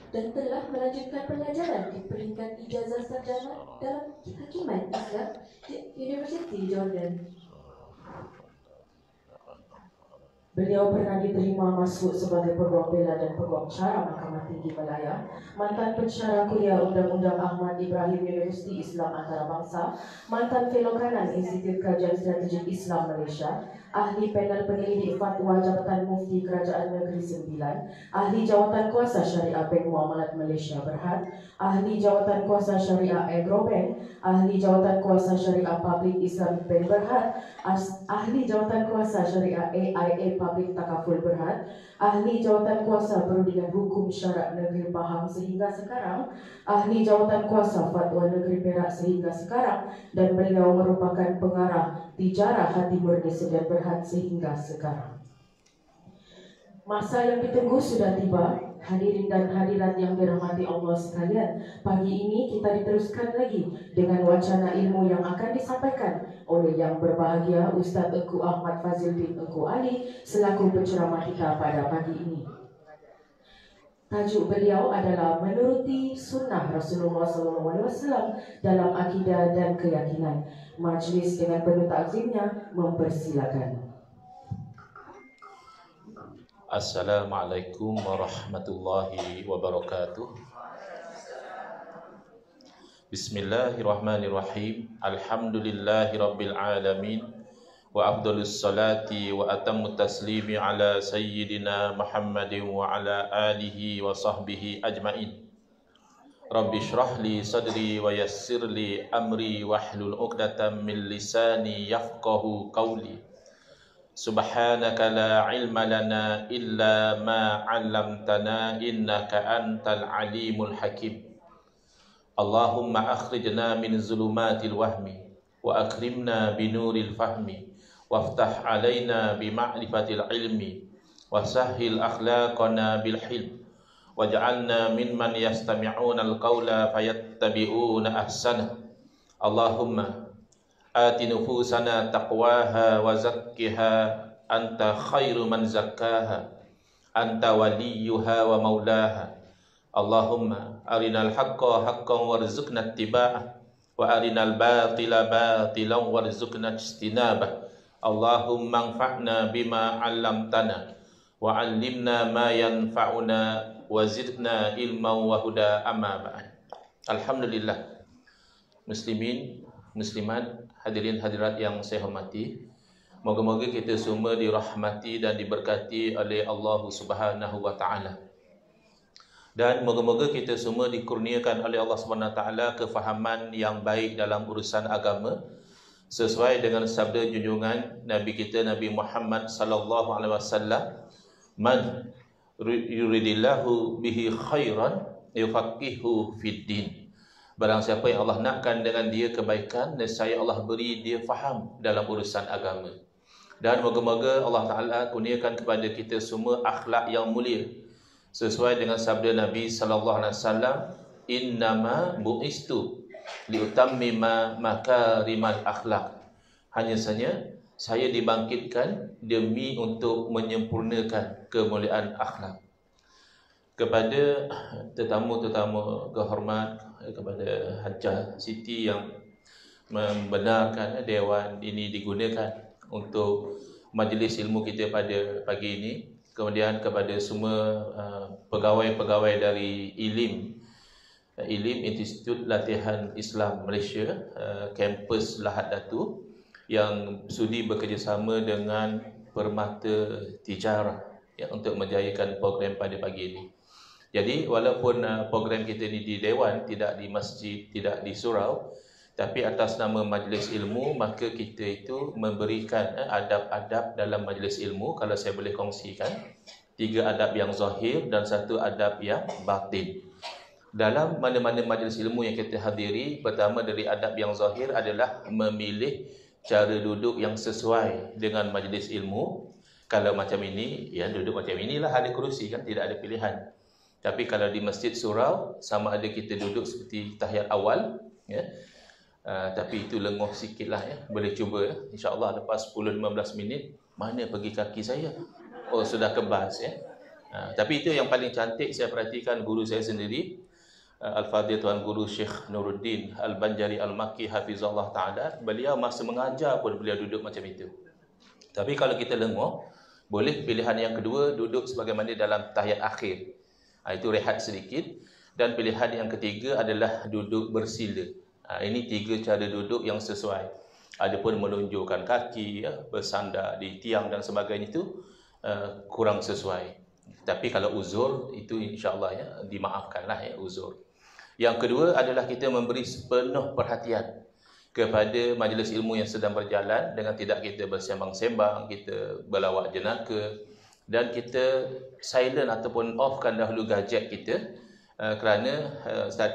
dan telah melanjutkan pelajaran di peringkat ijazah sarjana dalam kehakiman Islam di Universiti Jordan. Beliau pernah diterima masuk sebagai peguam bela dan peguam cara Mahkamah Tinggi Malaya, mantan pensyarah kuliah Undang-Undang Ahmad Ibrahim Universiti Islam Antarabangsa, mantan fellow kanan Institut Kajian Strategik Islam Malaysia, ahli panel penyelidik fatwa Jabatan Mufti Kerajaan Negeri Sembilan, ahli jawatan kuasa syariah Bank Muamalat Malaysia Berhad, ahli jawatan kuasa syariah Agrobank, ahli jawatan kuasa syariah Public Islamic Bank Berhad, ahli jawatan kuasa syariah AIA Public Takaful Berhad, ahli jawatan kuasa perundingan hukum syarak negeri Pahang sehingga sekarang, ahli jawatan kuasa fatwa negeri Perak sehingga sekarang, dan beliau merupakan pengarah Tijarah Hati Murni Sdn Berhad sehingga sekarang. Masa yang ditunggu sudah tiba. Hadirin dan hadirat yang dirahmati Allah sekalian, pagi ini kita diteruskan lagi dengan wacana ilmu yang akan disampaikan oleh yang berbahagia Ustaz Engku Ahmad Fazil bin Engku Ali selaku penceramah kita pada pagi ini. Tajuk beliau adalah menuruti sunnah Rasulullah SAW dalam akidah dan keyakinan. Majlis dengan penuh takzimnya mempersilakan. Assalamualaikum warahmatullahi wabarakatuh. Bismillahirrahmanirrahim. Alhamdulillahi rabbil alamin. Wa afdalus salati wa atammu taslimi ala sayyidina Muhammadin wa ala alihi wa sahbihi ajmain. Rabbi shrah li sadri wa yassir li amri wahlul 'uqdatam min lisani yafqahu qawli. Subhanaka la ilma lana illa ma 'allamtana innaka antal alimul hakim. Allahumma akhrijna min zulumatil wahmi wa akrimna binuril fahmi waftah alaina bima'rifatil ilmi wa sahhil akhlaqana bil hilm waj'alna mimman yastami'una al-qawla fayattabi'una ahsana. Allahumma ati nufusana taqwaha wa zakkiha anta khairu man zakkaha anta waliyuha wa maulaha. Allahumma arinal haqqa haqqan warzuqna ittiba'ah wa arinal batila batilan warzuqna ijtinabah. Allahumma anfa'na bima 'allamtana wa 'allimna ma yanfa'una wa zidna ilman wa huda amma ba'd. Alhamdulillah, muslimin, muslimat, hadirin hadirat yang saya hormati, moga-moga kita semua dirahmati dan diberkati oleh Allah Subhanahu wa taala. Dan moga-moga kita semua dikurniakan oleh Allah Subhanahu wa taala kefahaman yang baik dalam urusan agama sesuai dengan sabda junjungan Nabi kita Nabi Muhammad sallallahu alaihi wasallam, man yuridillahu bihi khairan yufaqihu fid din. Barang siapa yang Allah nakkan dengan dia kebaikan, nescaya Allah beri dia faham dalam urusan agama. Dan moga-moga Allah Ta'ala kurniakan kepada kita semua akhlak yang mulia sesuai dengan sabda Nabi sallallahu alaihi wasallam, innama bu'istu liutammima makarimal akhlak. Hanya saja saya dibangkitkan demi untuk menyempurnakan kemuliaan akhlak. Kepada tetamu-tetamu kehormat, kepada Hajjah Siti yang membenarkan dewan ini digunakan untuk majlis ilmu kita pada pagi ini, kemudian kepada semua pegawai-pegawai dari ILIM Institut Latihan Islam Malaysia, kampus Lahad Datu, yang sudi bekerjasama dengan Permata Tijarah ya, untuk menjayakan program pada pagi ini. Jadi walaupun program kita ini di dewan, tidak di masjid, tidak di surau, tapi atas nama majlis ilmu, maka kita itu memberikan adab-adab dalam majlis ilmu. Kalau saya boleh kongsikan, 3 adab yang zahir dan 1 adab yang batin. Dalam mana-mana majlis ilmu yang kita hadiri, pertama dari adab yang zahir adalah memilih cara duduk yang sesuai dengan majlis ilmu. Kalau macam ini, ya duduk macam inilah, ada kerusi kan, tidak ada pilihan. Tapi kalau di masjid surau, sama ada kita duduk seperti tahiyat awal, ya. Tapi itu lenguh sikit lah, ya. Boleh cuba, ya. InsyaAllah lepas 10-15 minit, mana pergi kaki saya? Oh, sudah kebas, ya. Tapi itu yang paling cantik saya perhatikan guru saya sendiri, Al-Fadhil Tuan Guru Syekh Nuruddin Al-Banjari Al-Makki Hafizallah Ta'ala. Beliau masa mengajar pun beliau duduk macam itu. Tapi kalau kita lengok, boleh pilihan yang kedua duduk sebagaimana dalam tahiyat akhir. Itu rehat sedikit. Dan pilihan yang ketiga adalah duduk bersila. Ini 3 cara duduk yang sesuai. Adapun menunjukkan kaki, bersandar di tiang dan sebagainya itu kurang sesuai. Tapi kalau uzur itu insya-Allah dimaafkanlah uzur. Yang kedua adalah kita memberi sepenuh perhatian kepada majlis ilmu yang sedang berjalan dengan tidak kita bersembang-sembang, kita berlawak jenaka dan kita silent ataupun offkan dahulu gadget kita kerana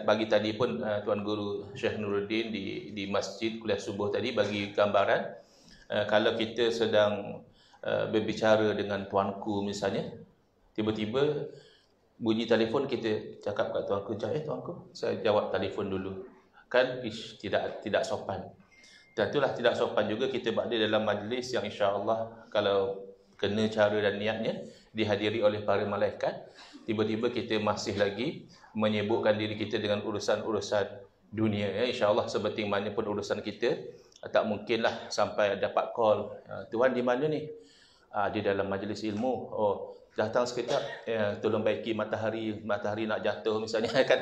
bagi tadi pun Tuan Guru Syekh Nuruddin di masjid kuliah subuh tadi bagi gambaran kalau kita sedang berbicara dengan tuanku misalnya, tiba-tiba bunyi telefon, kita cakap kat tuanku, tuanku, saya jawab telefon dulu. Kan tidak sopan. Dan itulah tidak sopan juga kita berada dalam majlis yang insya-Allah kalau kena cara dan niatnya dihadiri oleh para malaikat, tiba-tiba kita masih lagi menyibukkan diri kita dengan urusan-urusan dunia. InsyaAllah seperti mana pun urusan kita, tak mungkinlah sampai dapat call, Tuan di mana ni? Di dalam majlis ilmu. Oh, datang sekejap, tolong baiki matahari nak jatuh misalnya. Kan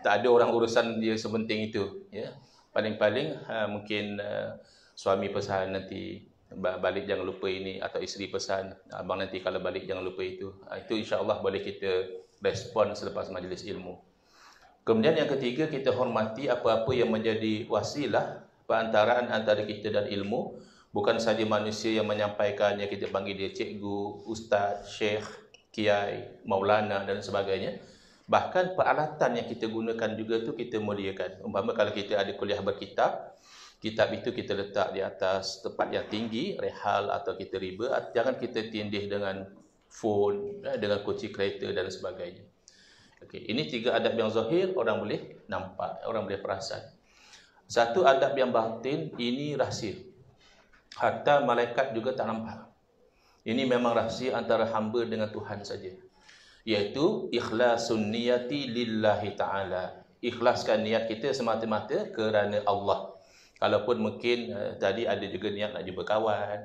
tak ada orang urusan dia sepenting itu. Paling-paling mungkin suami pesan nanti balik jangan lupa ini, atau isteri pesan abang nanti kalau balik jangan lupa itu. Itu insya-Allah boleh kita respon selepas majlis ilmu. Kemudian yang ketiga, kita hormati apa-apa yang menjadi wasilah perantaraan antara kita dan ilmu. Bukan saja manusia yang menyampaikannya, kita panggil dia cikgu, ustaz, syekh, kiai, maulana dan sebagainya. Bahkan peralatan yang kita gunakan juga tu kita muliakan. Umpama kalau kita ada kuliah berkitab, kitab itu kita letak di atas tempat yang tinggi, rehal atau kita riba. Jangan kita tindih dengan phone, dengan kunci kereta dan sebagainya. Okey, ini 3 adab yang zahir, orang boleh nampak, orang boleh perasan. Satu adab yang batin, ini rahsia. Hatta malaikat juga tak nampak. Ini memang rahsia antara hamba dengan Tuhan saja. Iaitu ikhlasun niyati lillahi ta'ala. Ikhlaskan niat kita semata-mata kerana Allah. Kalaupun mungkin tadi ada juga niat nak jumpa kawan,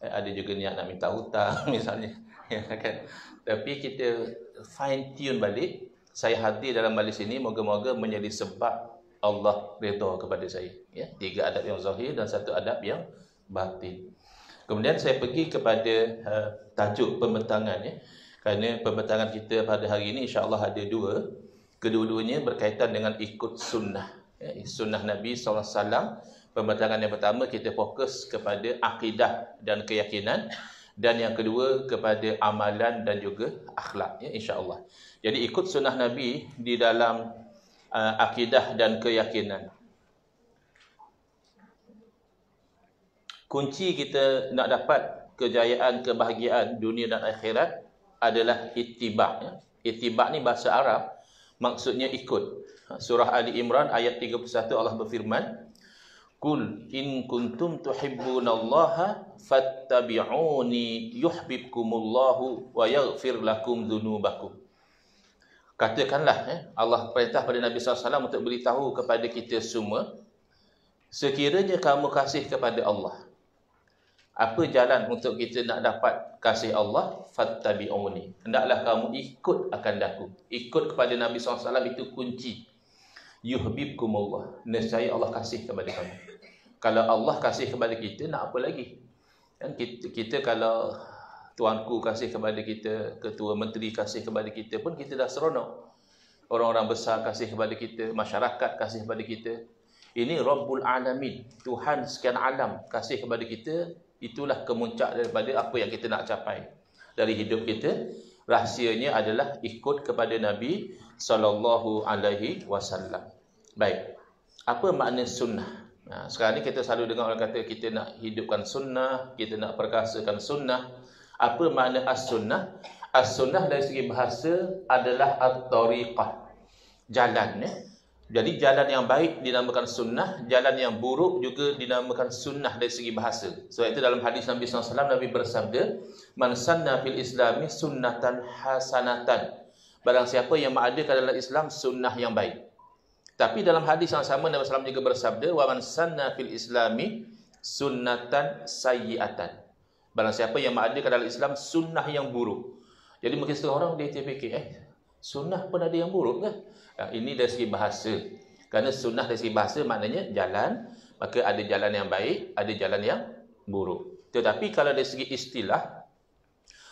ada juga niat nak minta hutang misalnya, kan? Tapi kita fine tune balik, saya hadir dalam majlis ini moga-moga menjadi sebab Allah redha kepada saya. 3 adab yang zahir dan 1 adab yang batin. Kemudian saya pergi kepada tajuk pembentangan, kerana pembentangan kita pada hari ini insya-Allah ada 2. Kedua-duanya berkaitan dengan ikut sunnah, sunnah Nabi SAW. Pembentangan yang pertama kita fokus kepada akidah dan keyakinan, dan yang kedua kepada amalan dan juga akhlak, insya-Allah. Jadi ikut sunnah Nabi di dalam akidah dan keyakinan. Kunci kita nak dapat kejayaan, kebahagiaan dunia dan akhirat adalah ittiba'. Ittiba' ni bahasa Arab, maksudnya ikut. Surah Ali Imran ayat 31 Allah berfirman, "Qul in kuntum tuhibbunallaha fattabi'uni yuhibbukumullahu wa yaghfir lakum dzunubakum." Katakanlah, Allah perintah pada Nabi SAW untuk beritahu kepada kita semua, sekiranya kamu kasih kepada Allah, apa jalan untuk kita nak dapat kasih Allah? Fattabi'uni. Hendaklah kamu ikut akan daku. Ikut kepada Nabi SAW itu kunci. Yuhibbukumullah. Nescaya Allah kasih kepada kamu. Kalau Allah kasih kepada kita, nak apa lagi? Kan kita kalau tuanku kasih kepada kita, ketua menteri kasih kepada kita pun kita dah seronok. Orang-orang besar kasih kepada kita, masyarakat kasih kepada kita. Ini Rabbul Alamin, Tuhan sekian alam kasih kepada kita. Itulah kemuncak daripada apa yang kita nak capai dari hidup kita. Rahsianya adalah ikut kepada Nabi SAW. Baik, apa makna sunnah? Sekarang ni kita selalu dengar orang kata kita nak hidupkan sunnah, kita nak perkasakan sunnah. Apa makna as-sunnah? As-sunnah dari segi bahasa adalah at-tariqah, jalan. Jadi jalan yang baik dinamakan sunnah, jalan yang buruk juga dinamakan sunnah dari segi bahasa. Sebab itu dalam hadis Nabi SAW, Nabi bersabda, "Man sanna fil islami sunnatan hasanatan." Barang siapa yang mengadakan dalam Islam sunnah yang baik. Tapi dalam hadis yang sama Nabi SAW juga bersabda, "Wa man sanna fil islami sunnatan sayyi'atan." Barang siapa yang mengadakan dalam Islam sunnah yang buruk. Jadi mungkin setengah orang dia terfikir, sunnah pun ada yang buruk kan? Ini dari segi bahasa. Kerana sunnah dari segi bahasa maknanya jalan, maka ada jalan yang baik, ada jalan yang buruk. Tetapi kalau dari segi istilah,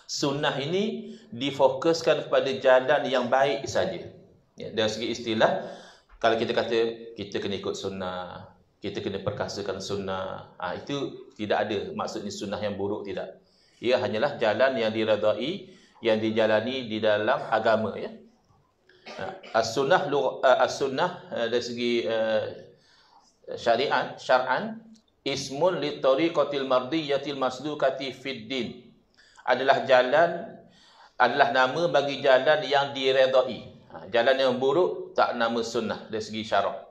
sunnah ini difokuskan kepada jalan yang baik saja. Ya, dari segi istilah, kalau kita kata kita kena ikut sunnah, kita kena perkasakan sunnah, itu tidak ada maksudnya sunnah yang buruk, tidak. Ia hanyalah jalan yang diredai, yang dijalani di dalam agama, ya. As-sunnah dari segi syar'an ismun li tariqatil mardiyatil maslukati fid din, adalah nama bagi jalan yang diredai. Jalan yang buruk tak nama sunnah dari segi syarak.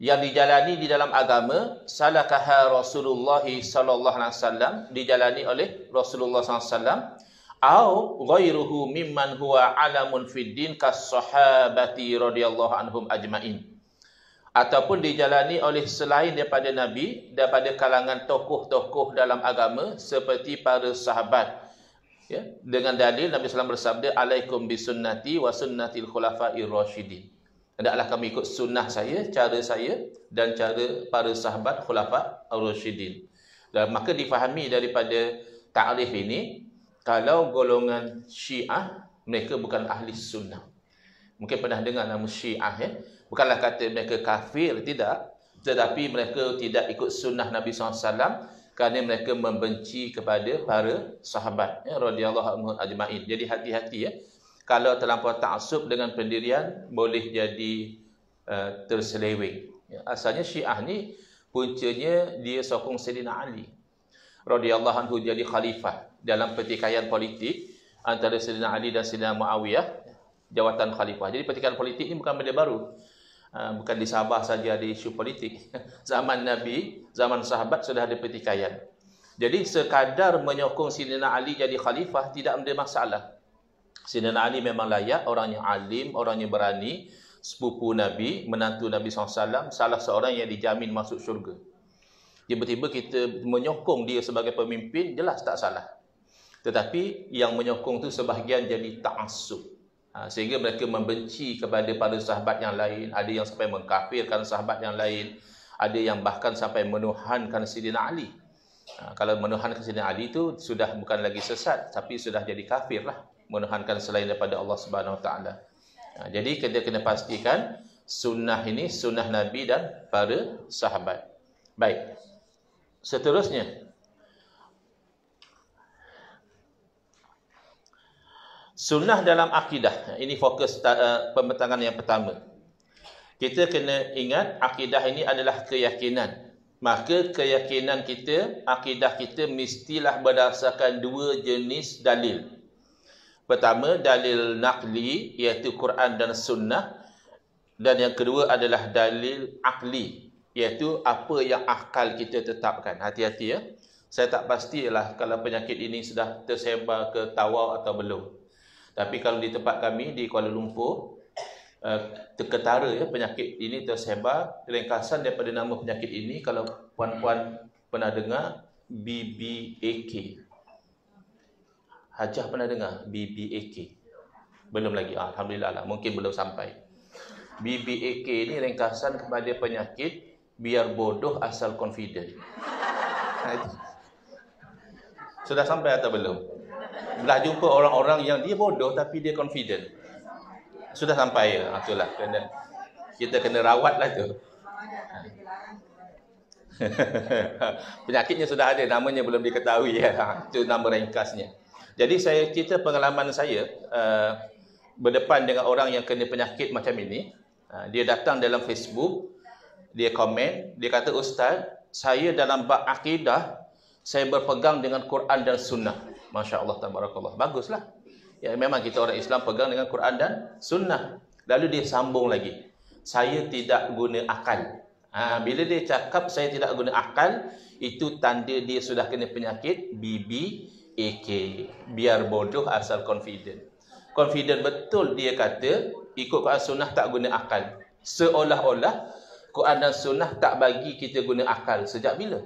Yang dijalani di dalam agama, salakaha Rasulullah sallallahu alaihi wasallam, dijalani oleh Rasulullah sallallahu alaihi wasallam, au ghairuhu mimman huwa alamun fid din kas-sahabati radhiyallahu anhum ajmain, ataupun dijalani oleh selain daripada Nabi, daripada kalangan tokoh-tokoh dalam agama seperti para sahabat, ya, dengan dalil Nabi SAW bersabda, alaikum bisunnati wa sunnatil khulafa'ir rasyidin, hendaklah kami ikut sunnah saya, cara saya dan cara para sahabat khulafa' ar-rasyidin. Dan maka difahami daripada ta'rif ini, kalau golongan Syiah, mereka bukan ahli sunnah. Mungkin pernah dengar nama Syiah, ya. Bukanlah kata mereka kafir, tidak. Tetapi mereka tidak ikut sunnah Nabi SAW kerana mereka membenci kepada para sahabat, ya, radhiyallahu anhum ajmain. Jadi hati-hati, ya. Kalau terlampau ta'assub dengan pendirian, boleh jadi terseleweng. Ya, asalnya Syiah ni puncanya dia sokong Sayyidina Ali radhiyallahu anhu jadi khalifah dalam pertikaian politik antara Sayyidina Ali dan Sayyidina Muawiyah, jawatan khalifah. Jadi pertikaian politik ini bukan benda baru. Bukan di Sabah saja ada isu politik. Zaman Nabi, zaman sahabat sudah ada pertikaian. Jadi sekadar menyokong Sayyidina Ali jadi khalifah tidak ada masalah. Sayyidina Ali memang layak, orang yang alim, orang yang berani, sepupu Nabi, menantu Nabi SAW, salah seorang yang dijamin masuk syurga. Tiba-tiba kita menyokong dia sebagai pemimpin, jelas tak salah. Tetapi yang menyokong tu sebahagian jadi ta'assub, sehingga mereka membenci kepada para sahabat yang lain. Ada yang sampai mengkafirkan sahabat yang lain, ada yang bahkan sampai menuhankan Sayyidina Ali. Kalau menuhankan Sayyidina Ali itu sudah bukan lagi sesat, tapi sudah jadi kafir lah, menuhankan selain daripada Allah Subhanahu Wa Taala. Jadi kita kena pastikan sunnah ini sunnah Nabi dan para sahabat. Baik. Seterusnya, sunnah dalam akidah. Ini fokus pembentangan yang pertama. Kita kena ingat akidah ini adalah keyakinan. Maka keyakinan kita, akidah kita mestilah berdasarkan dua jenis dalil. Pertama, dalil naqli, iaitu Quran dan sunnah. Dan yang kedua adalah dalil akli, iaitu apa yang akal kita tetapkan. Hati-hati, ya. Saya tak pastilah kalau penyakit ini sudah tersebar ke Tawau atau belum. Tapi kalau di tempat kami di Kuala Lumpur, ketara, ya, penyakit ini tersebar. Ringkasan daripada nama penyakit ini, kalau puan-puan pernah dengar, BBAK. Hajah pernah dengar BBAK? Belum lagi. Alhamdulillah lah, mungkin belum sampai. BBAK ini ringkasan kepada penyakit biar bodoh asal confident. Sudah sampai atau belum? Belah jumpa orang-orang yang dia bodoh tapi dia confident. Sudah sampai, ya. Itulah, kita kena rawatlah tu. Penyakitnya sudah ada, namanya belum diketahui, ya. Itu nama ringkasnya. Jadi saya cerita pengalaman saya berdepan dengan orang yang kena penyakit macam ini. Dia datang dalam Facebook, dia komen, dia kata, Ustaz, saya dalam bab akidah, saya berpegang dengan Quran dan Sunnah. Masya Allah, tabarakallah. Baguslah. Ya, memang kita orang Islam pegang dengan Quran dan Sunnah. Lalu dia sambung lagi. saya tidak guna akal. Bila dia cakap saya tidak guna akal, itu tanda dia sudah kena penyakit BBAK. Biar bodoh asal confident. Confident betul dia kata, ikut Quran Sunnah tak guna akal. Seolah-olah Quran dan Sunnah tak bagi kita guna akal. Sejak bila?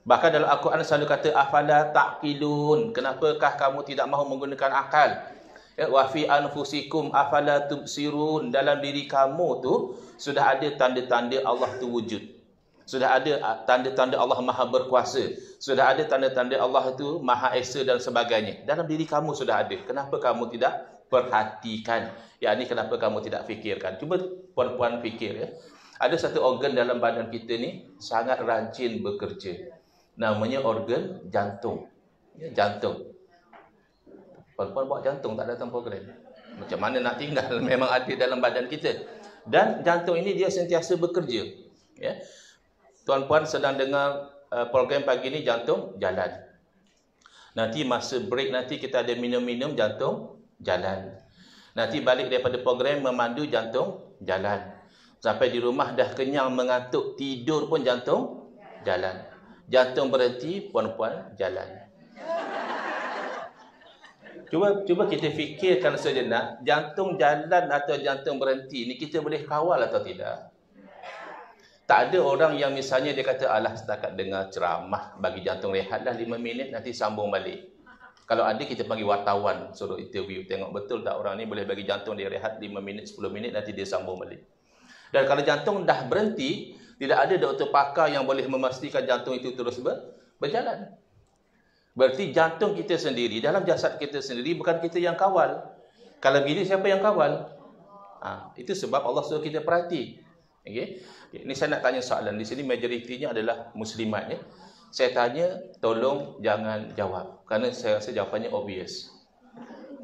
Bahkan dalam Al-Quran selalu kata, afala ta'qilun. Kenapakah kamu tidak mahu menggunakan akal? Wa fi anfusikum afala tubsirun. Dalam diri kamu tu sudah ada tanda-tanda Allah tu wujud. Sudah ada tanda-tanda Allah Maha berkuasa. Sudah ada tanda-tanda Allah tu Maha Esa dan sebagainya. Dalam diri kamu sudah ada. Kenapa kamu tidak perhatikan? Yang ini kenapa kamu tidak fikirkan? Cuba puan-puan fikir ya. Ada satu organ dalam badan kita ni sangat rajin bekerja. Namanya organ jantung. Ya, jantung. Puan-puan buat jantung tak datang program. Macam mana nak tinggal? Memang ada dalam badan kita. Dan jantung ini dia sentiasa bekerja. Ya. Tuan-puan sedang dengar program pagi ni, jantung jalan. Nanti masa break nanti kita ada minum-minum, jantung jalan. Nanti balik daripada program memandu, jantung jalan. Sampai di rumah dah kenyang, mengantuk, tidur pun jantung jalan. Jantung berhenti, puan-puan jalan. Cuba kita fikirkan sejenak, jantung jalan atau jantung berhenti ni kita boleh kawal atau tidak? Tak ada orang yang misalnya dia kata, alah setakat dengar ceramah, bagi jantung rehatlah 5 minit, nanti sambung balik. Kalau ada kita panggil wartawan, suruh interview, tengok betul tak orang ni boleh bagi jantung dia rehat 5 minit, 10 minit, nanti dia sambung balik. Dan kalau jantung dah berhenti, tidak ada doktor pakar yang boleh memastikan jantung itu terus berjalan. Berarti jantung kita sendiri, dalam jasad kita sendiri, bukan kita yang kawal. Kalau begini, siapa yang kawal? Itu sebab Allah suruh kita perhati. Okay? Ini saya nak tanya soalan. Di sini majoritinya adalah muslimat. Ya? Saya tanya, tolong jangan jawab. Kerana saya rasa jawapannya obvious.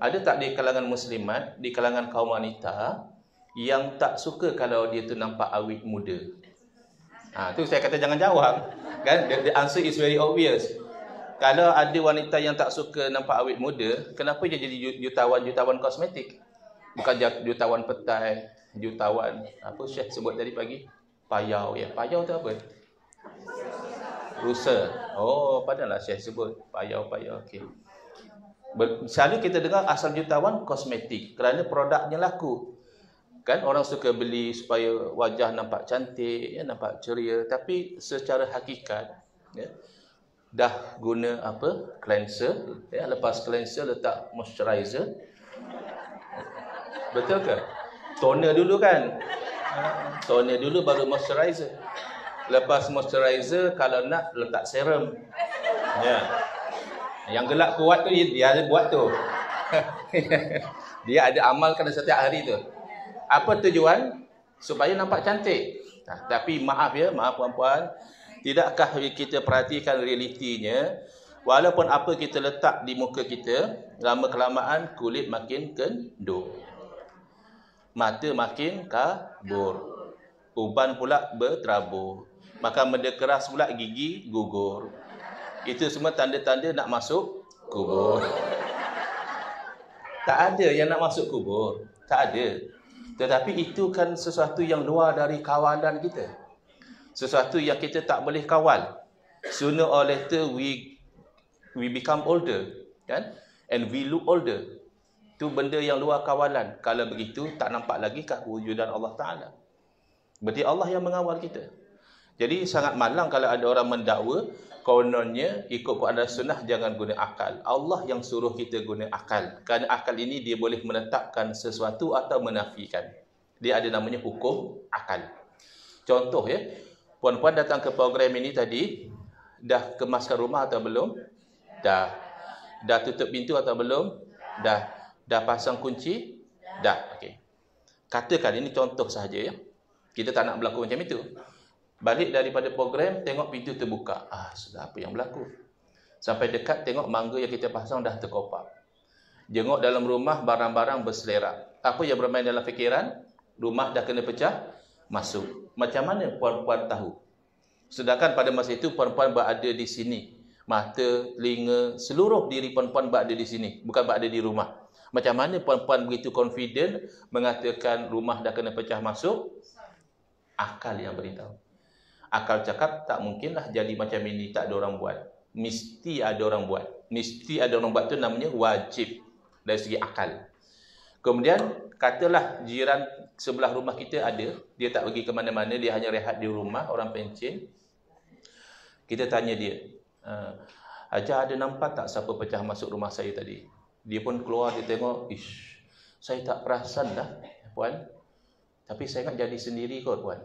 Ada tak di kalangan muslimat, di kalangan kaum wanita, yang tak suka kalau dia tu nampak awet muda? Tu saya kata jangan jawab. Kan? The answer is very obvious. Kalau ada wanita yang tak suka nampak awet muda, kenapa dia jadi jutawan kosmetik? Bukan jutawan petai, jutawan, apa Syekh sebut tadi pagi? Payau ya. Payau tu apa? Rusa. Oh, padalah Syekh sebut. Payau. Okey. Selalu kita dengar asal jutawan kosmetik kerana produknya laku. Kan orang suka beli supaya wajah nampak cantik, ya, nampak ceria, tapi secara hakikat ya, dah guna apa? Cleanser, ya, lepas cleanser letak moisturizer. Betul ke? Toner dulu kan? Toner dulu baru moisturizer. Lepas moisturizer kalau nak letak serum. Ya. Yang gelak kuat tu dia buat tu. Dia ada amalkan setiap hari tu. Apa tujuan? Supaya nampak cantik. Tapi maaf puan-puan, tidakkah kita perhatikan realitinya, walaupun apa kita letak di muka kita, lama-kelamaan kulit makin kendor, mata makin kabur, uban pula berterabur, makan benda keras pula gigi gugur. Itu semua tanda-tanda nak masuk kubur. Tak ada yang nak masuk kubur. Tak ada. Tetapi itu kan sesuatu yang luar dari kawalan kita. Sesuatu yang kita tak boleh kawal. Sooner or later we become older, kan? And we look older. Itu benda yang luar kawalan. Kalau begitu tak nampak lagi kewujudan Allah Taala. Berarti Allah yang mengawal kita. Jadi sangat malang kalau ada orang mendakwa kononnya ikut Quran dan Sunnah jangan guna akal. Allah yang suruh kita guna akal. Kerana akal ini dia boleh menetapkan sesuatu atau menafikan. Dia ada namanya hukum akal. Contoh ya, puan-puan datang ke program ini tadi, dah kemaskan rumah atau belum? Dah. Dah tutup pintu atau belum? Dah. Dah pasang kunci? Dah. Okey. Katakan ini contoh sahaja ya. Kita tak nak berlaku macam itu. Balik daripada program, tengok pintu terbuka. Sudah apa yang berlaku? Sampai dekat, tengok mangga yang kita pasang dah terkopak. Jengok dalam rumah, barang-barang berselerak. Apa yang bermain dalam fikiran? Rumah dah kena pecah, masuk. Macam mana puan-puan tahu? Sedangkan pada masa itu, puan-puan berada di sini. Mata, telinga, seluruh diri puan-puan berada di sini. Bukan berada di rumah. Macam mana puan-puan begitu confident mengatakan rumah dah kena pecah masuk? Akal yang beritahu. Akal cakap tak mungkinlah jadi macam ini, tak ada orang buat. Mesti ada orang buat. Mesti ada orang buat tu namanya wajib dari segi akal. Kemudian katalah jiran sebelah rumah kita ada, dia tak pergi ke mana-mana, dia hanya rehat di rumah, orang pencen. Kita tanya dia, Hajar ada nampak tak siapa pecah masuk rumah saya tadi? Dia pun keluar, dia tengok, ish, saya tak perasan dah, puan. Tapi saya ingat jadi sendiri kot, puan.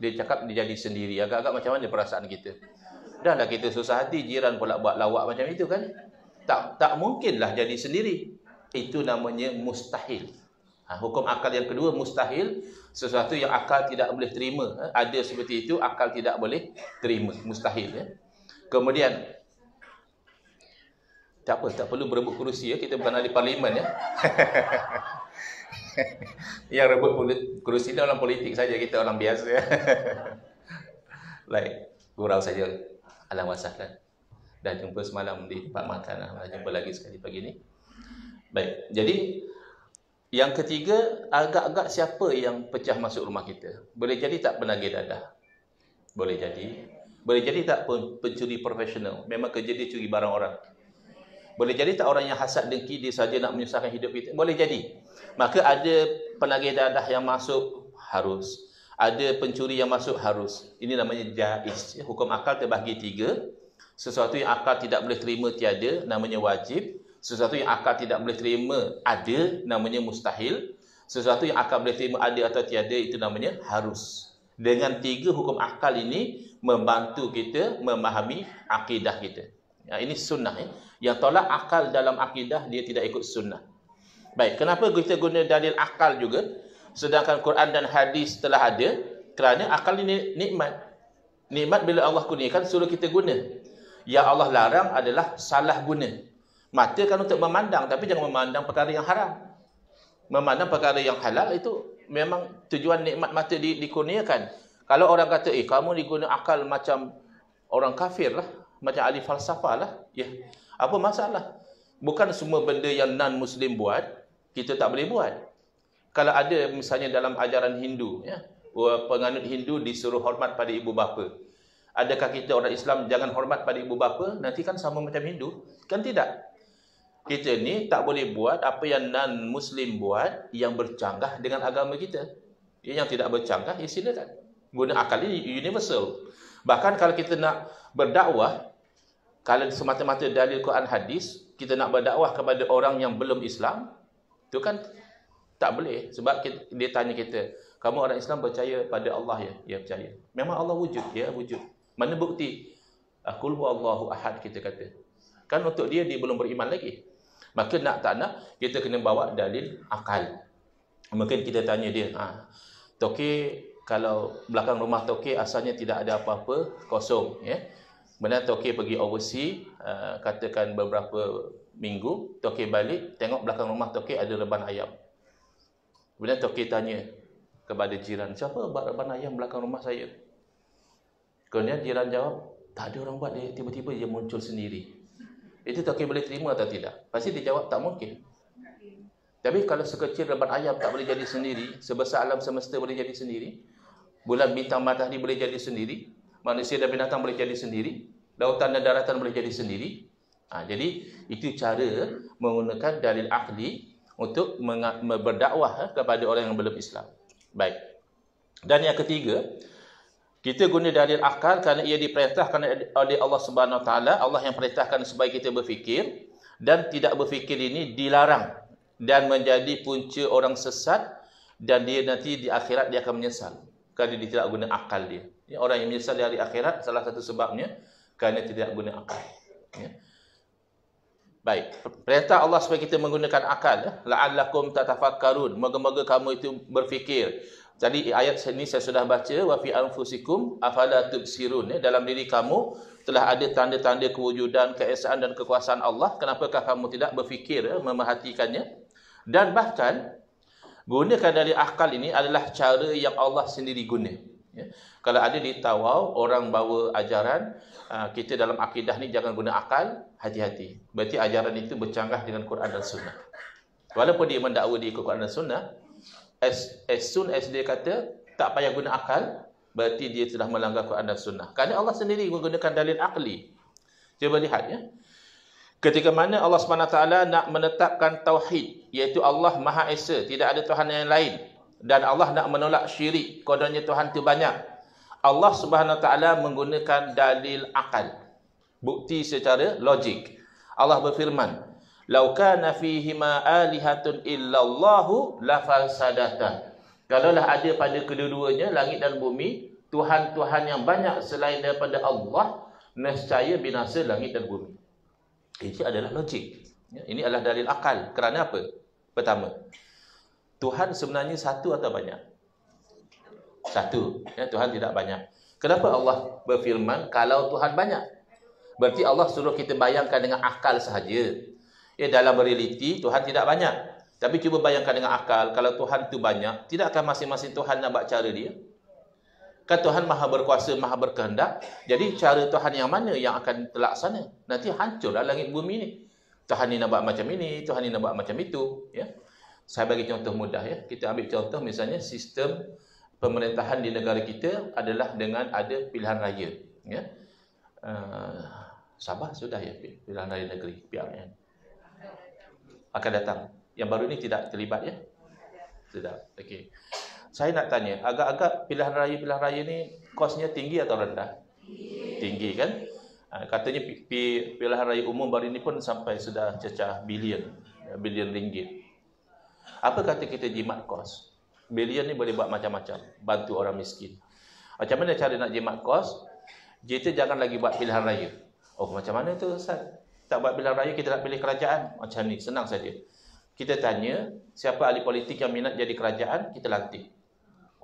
Dia cakap dia jadi sendiri. Agak-agak macam mana perasaan kita? Dah lah kita susah hati, jiran pula buat lawak macam itu kan? Tak mungkinlah jadi sendiri. Itu namanya mustahil. Hukum akal yang kedua, mustahil. Sesuatu yang akal tidak boleh terima. Ada seperti itu, akal tidak boleh terima. Mustahil. Kemudian, tak perlu berebut kerusi. Kita bukan ahli parlimen. Yang rebut kerusi ni orang politik saja, kita orang biasa. Gurau saja. Alam wasahkan. Dah jumpa semalam di tempat makan. Dah jumpa lagi sekali pagi ni. Baik, jadi yang ketiga, agak-agak siapa yang pecah masuk rumah kita? Boleh jadi tak penagih dadah? Boleh jadi. Boleh jadi tak pencuri profesional? Memang kerja dia curi barang orang. Boleh jadi tak orang yang hasad dengki, dia saja nak menyusahkan hidup kita? Boleh jadi. Maka ada penagih dadah yang masuk, harus. Ada pencuri yang masuk, harus. Ini namanya jaiz. Hukum akal terbahagi 3. Sesuatu yang akal tidak boleh terima tiada, namanya wajib. Sesuatu yang akal tidak boleh terima ada, namanya mustahil. Sesuatu yang akal boleh terima ada atau tiada, itu namanya harus. Dengan 3 hukum akal ini membantu kita memahami akidah kita. Ini sunnah. Yang tolak akal dalam akidah, dia tidak ikut sunnah. Baik, kenapa kita guna dalil akal juga? Sedangkan Quran dan hadis telah ada. Kerana akal ini nikmat. Nikmat bila Allah kurniakan, suruh kita guna. Yang Allah larang adalah salah guna. Mata kan untuk memandang, tapi jangan memandang perkara yang haram. Memandang perkara yang halal itu memang tujuan nikmat mata dikurniakan. Kalau orang kata, kamu diguna akal macam orang kafir lah, macam ahli falsafah lah. Ya, apa masalah? Bukan semua benda yang non-Muslim buat, kita tak boleh buat. Kalau ada misalnya dalam ajaran Hindu, ya, penganut Hindu disuruh hormat pada ibu bapa. Adakah kita orang Islam jangan hormat pada ibu bapa? Nanti kan sama macam Hindu? Kan tidak. Kita ni tak boleh buat apa yang non-Muslim buat yang bercanggah dengan agama kita. Yang tidak bercanggah, silakan. Guna akal ini universal. Bahkan kalau kita nak berdakwah, kalau semata-mata dalil Quran hadis, kita nak berdakwah kepada orang yang belum Islam, itu kan tak boleh. Sebab dia tanya kita, kamu orang Islam percaya pada Allah ya? Ya, percaya. Memang Allah wujud? Ya, wujud. Mana bukti? Qul huwallahu ahad, kita kata. Kan untuk dia belum beriman lagi. Maka nak tak nak, kita kena bawa dalil akal. Mungkin kita tanya dia, Toke, kalau belakang rumah Toke asalnya tidak ada apa-apa, kosong. Ya? Kemudian Toke pergi overseas, katakan beberapa minggu, Toke balik, tengok belakang rumah Toke ada reban ayam. Kemudian Toke tanya kepada jiran, siapa buat reban ayam belakang rumah saya? Kemudian jiran jawab, tak ada orang buat, dia tiba-tiba dia muncul sendiri. Itu Toke boleh terima atau tidak? Pasti dia jawab tak mungkin. Tapi kalau sekecil reban ayam tak boleh jadi sendiri, sebesar alam semesta boleh jadi sendiri, bulan bintang matahari boleh jadi sendiri, manusia dan binatang boleh jadi sendiri, lautan dan daratan boleh jadi sendiri. Jadi itu cara menggunakan dalil akli untuk berdakwah kepada orang yang belum Islam. Baik. Dan yang ketiga, kita guna dalil akal kerana ia diperintahkan oleh Allah Subhanahu Wa Taala. Allah yang perintahkan supaya kita berfikir, dan tidak berfikir ini dilarang dan menjadi punca orang sesat, dan dia nanti di akhirat dia akan menyesal kerana dia tidak guna akal dia. Orang yang menyesal di hari akhirat salah satu sebabnya kerana tidak guna akal. Baik, perintah Allah supaya kita menggunakan akal, la'allakum tatafakkarun, moga-moga kamu itu berfikir. Jadi ayat ini saya sudah baca, wa fi anfusikum afala tubsirun. Dalam diri kamu telah ada tanda-tanda kewujudan, keesaan dan kekuasaan Allah. Kenapakah kamu tidak berfikir, memerhatikannya? Dan bahkan gunakan dari akal ini adalah cara yang Allah sendiri guna. Kalau ada di Tawau orang bawa ajaran, kita dalam akidah ni jangan guna akal, hati-hati. Berarti ajaran itu bercanggah dengan Quran dan Sunnah. Walaupun dia mendakwa dia ikut Quran dan Sunnah, as soon as dia kata tak payah guna akal, berarti dia telah melanggar Quran dan Sunnah. Kerana Allah sendiri menggunakan dalil akli. Cuba lihat ya. Ketika mana Allah SWT nak menetapkan tauhid, iaitu Allah Maha Esa, tidak ada Tuhan yang lain, dan Allah nak menolak syirik, kodanya Tuhan itu banyak, Allah SWT menggunakan dalil akal, bukti secara logik. Allah berfirman, "Lau kana fihima alihatun illallahu lafasadata." Kalaulah ada pada kedua-duanya, langit dan bumi, Tuhan-Tuhan yang banyak selain daripada Allah, nescaya binasa langit dan bumi. Ini adalah logik. Ini adalah dalil akal. Kerana apa? Pertama, Tuhan sebenarnya satu atau banyak? Satu. Ya, Tuhan tidak banyak. Kenapa Allah berfirman kalau Tuhan banyak? Berarti Allah suruh kita bayangkan dengan akal sahaja. Ya, dalam realiti Tuhan tidak banyak. Tapi cuba bayangkan dengan akal, kalau Tuhan itu banyak, tidak akan masing-masing Tuhan nak buat cara dia? Kan Tuhan maha berkuasa, maha berkehendak. Jadi cara Tuhan yang mana yang akan terlaksana? Nanti hancurlah langit bumi ni. Tuhan ni nak buat macam ini, Tuhan ni nak buat macam itu. Ya. Saya bagi contoh mudah ya. Kita ambil contoh misalnya sistem pemerintahan di negara kita adalah dengan ada pilihan raya. Ya. Sabah sudah ya pilihan raya negeri PRN. Akan datang. Yang baru ni tidak terlibat ya? Tidak. Okey. Saya nak tanya, agak-agak pilihan raya ni kosnya tinggi atau rendah? Tinggi kan? Katanya pilihan raya umum baru ini pun sampai sudah cecah bilion ringgit. Apa kata kita jimat kos? Bilion ni boleh buat macam-macam, bantu orang miskin. Macam mana cara nak jimat kos? Kita jangan lagi buat pilihan raya. Oh, macam mana tu Ustaz? Tak buat pilihan raya, kita nak pilih kerajaan. Macam ni, senang saja. Kita tanya, siapa ahli politik yang minat jadi kerajaan, kita lantik.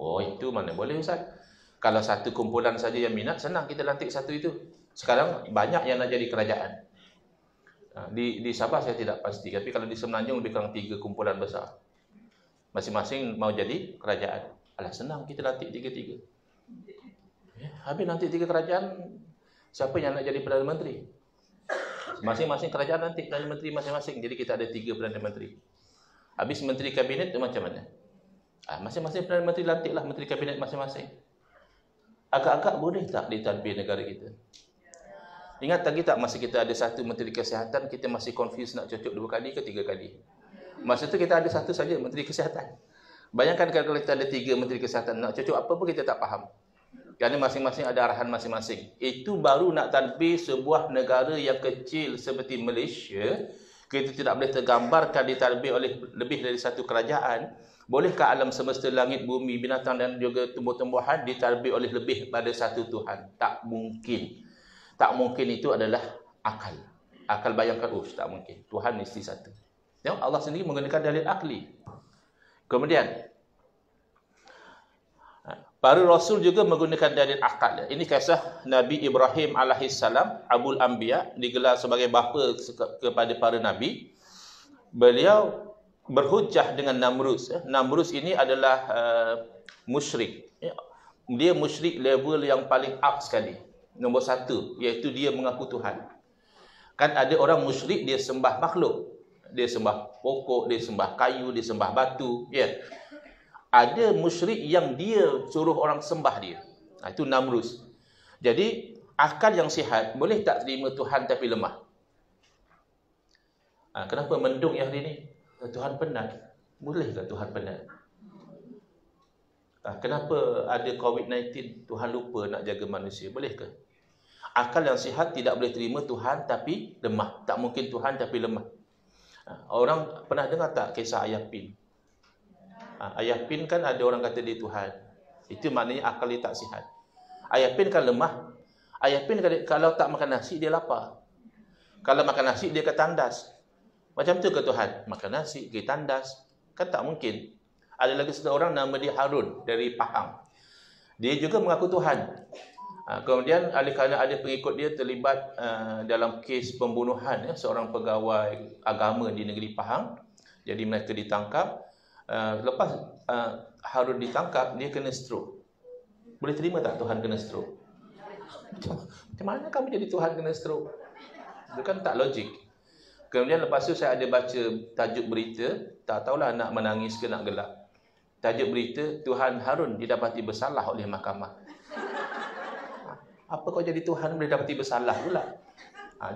Oh, itu mana boleh Ustaz? Kalau satu kumpulan saja yang minat, senang kita lantik satu itu. Sekarang banyak yang nak jadi kerajaan. Di Sabah saya tidak pasti, tapi kalau di Semenanjung lebih kurang 3 kumpulan besar. Masing-masing mau jadi kerajaan. Alah, senang kita lantik 3-3. Ya, habis nanti 3 kerajaan, siapa yang nak jadi Perdana Menteri? Masing-masing kerajaan nanti Perdana Menteri masing-masing. Jadi kita ada 3 Perdana Menteri. Habis Menteri Kabinet itu macam mana? Masing-masing Perdana Menteri lantiklah Menteri Kabinet masing-masing. Agak-agak boleh tak ditadbir negara kita? Ingat lagi tak masa kita ada satu Menteri Kesihatan, kita masih confuse nak cocok 2 kali ke 3 kali? Masa tu kita ada satu saja Menteri Kesihatan. Bayangkan kalau kita ada 3 Menteri Kesihatan, nak cocok apa pun kita tak faham. Kerana masing-masing ada arahan masing-masing. Itu baru nak tadbir sebuah negara yang kecil seperti Malaysia. Kita tidak boleh tergambarkan ditadbir oleh lebih dari satu kerajaan. Bolehkah alam semesta, langit, bumi, binatang dan juga tumbuh-tumbuhan ditadbir oleh lebih pada satu Tuhan? Tak mungkin. Tak mungkin itu adalah akal. Akal bayangkan, tak mungkin. Tuhan mesti satu. Tengok, Allah sendiri menggunakan dalil akli. Kemudian, para Rasul juga menggunakan dalil akal. Ini kisah Nabi Ibrahim alaihissalam, Abul Anbiya, digelar sebagai bapa kepada para Nabi. Beliau berhujjah dengan Namrus. Namrus ini adalah musyrik. Dia musyrik level yang paling up sekali. Nombor 1, iaitu dia mengaku Tuhan. Kan ada orang musyrik, dia sembah makhluk. Dia sembah pokok, dia sembah kayu, dia sembah batu. Ya. Ada musyrik yang dia suruh orang sembah dia. Itu Namrus. Jadi, akal yang sihat, boleh tak terima Tuhan tapi lemah? Kenapa mendung yang hari ni? Tuhan penat. Bolehkah Tuhan penat? Kenapa ada COVID-19? Tuhan lupa nak jaga manusia. Bolehkah? Akal yang sihat tidak boleh terima Tuhan tapi lemah. Tak mungkin Tuhan tapi lemah. Orang pernah dengar tak kisah Ayah Pin? Ayah Pin kan ada orang kata dia Tuhan. Itu maknanya akal dia tak sihat. Ayah Pin kan lemah. Ayah Pin kalau tak makan nasi dia lapar. Kalau makan nasi dia ketandas. Macam tu ke Tuhan? Makan nasi, pergi tandas. Kan tak mungkin. Ada lagi seorang nama dia Harun dari Pahang. Dia juga mengaku Tuhan. Kemudian kerana ada pengikut dia terlibat dalam kes pembunuhan seorang pegawai agama di negeri Pahang. Jadi mereka ditangkap. Lepas Harun ditangkap, dia kena stroke. Boleh terima tak Tuhan kena stroke? Macam mana kamu jadi Tuhan kena stroke? Itu kan tak logik. Kemudian lepas tu saya ada baca tajuk berita, tak tahulah nak menangis ke nak gelak. Tajuk berita, Tuhan Harun didapati bersalah oleh mahkamah. Apa kau jadi Tuhan boleh dapati bersalah pula?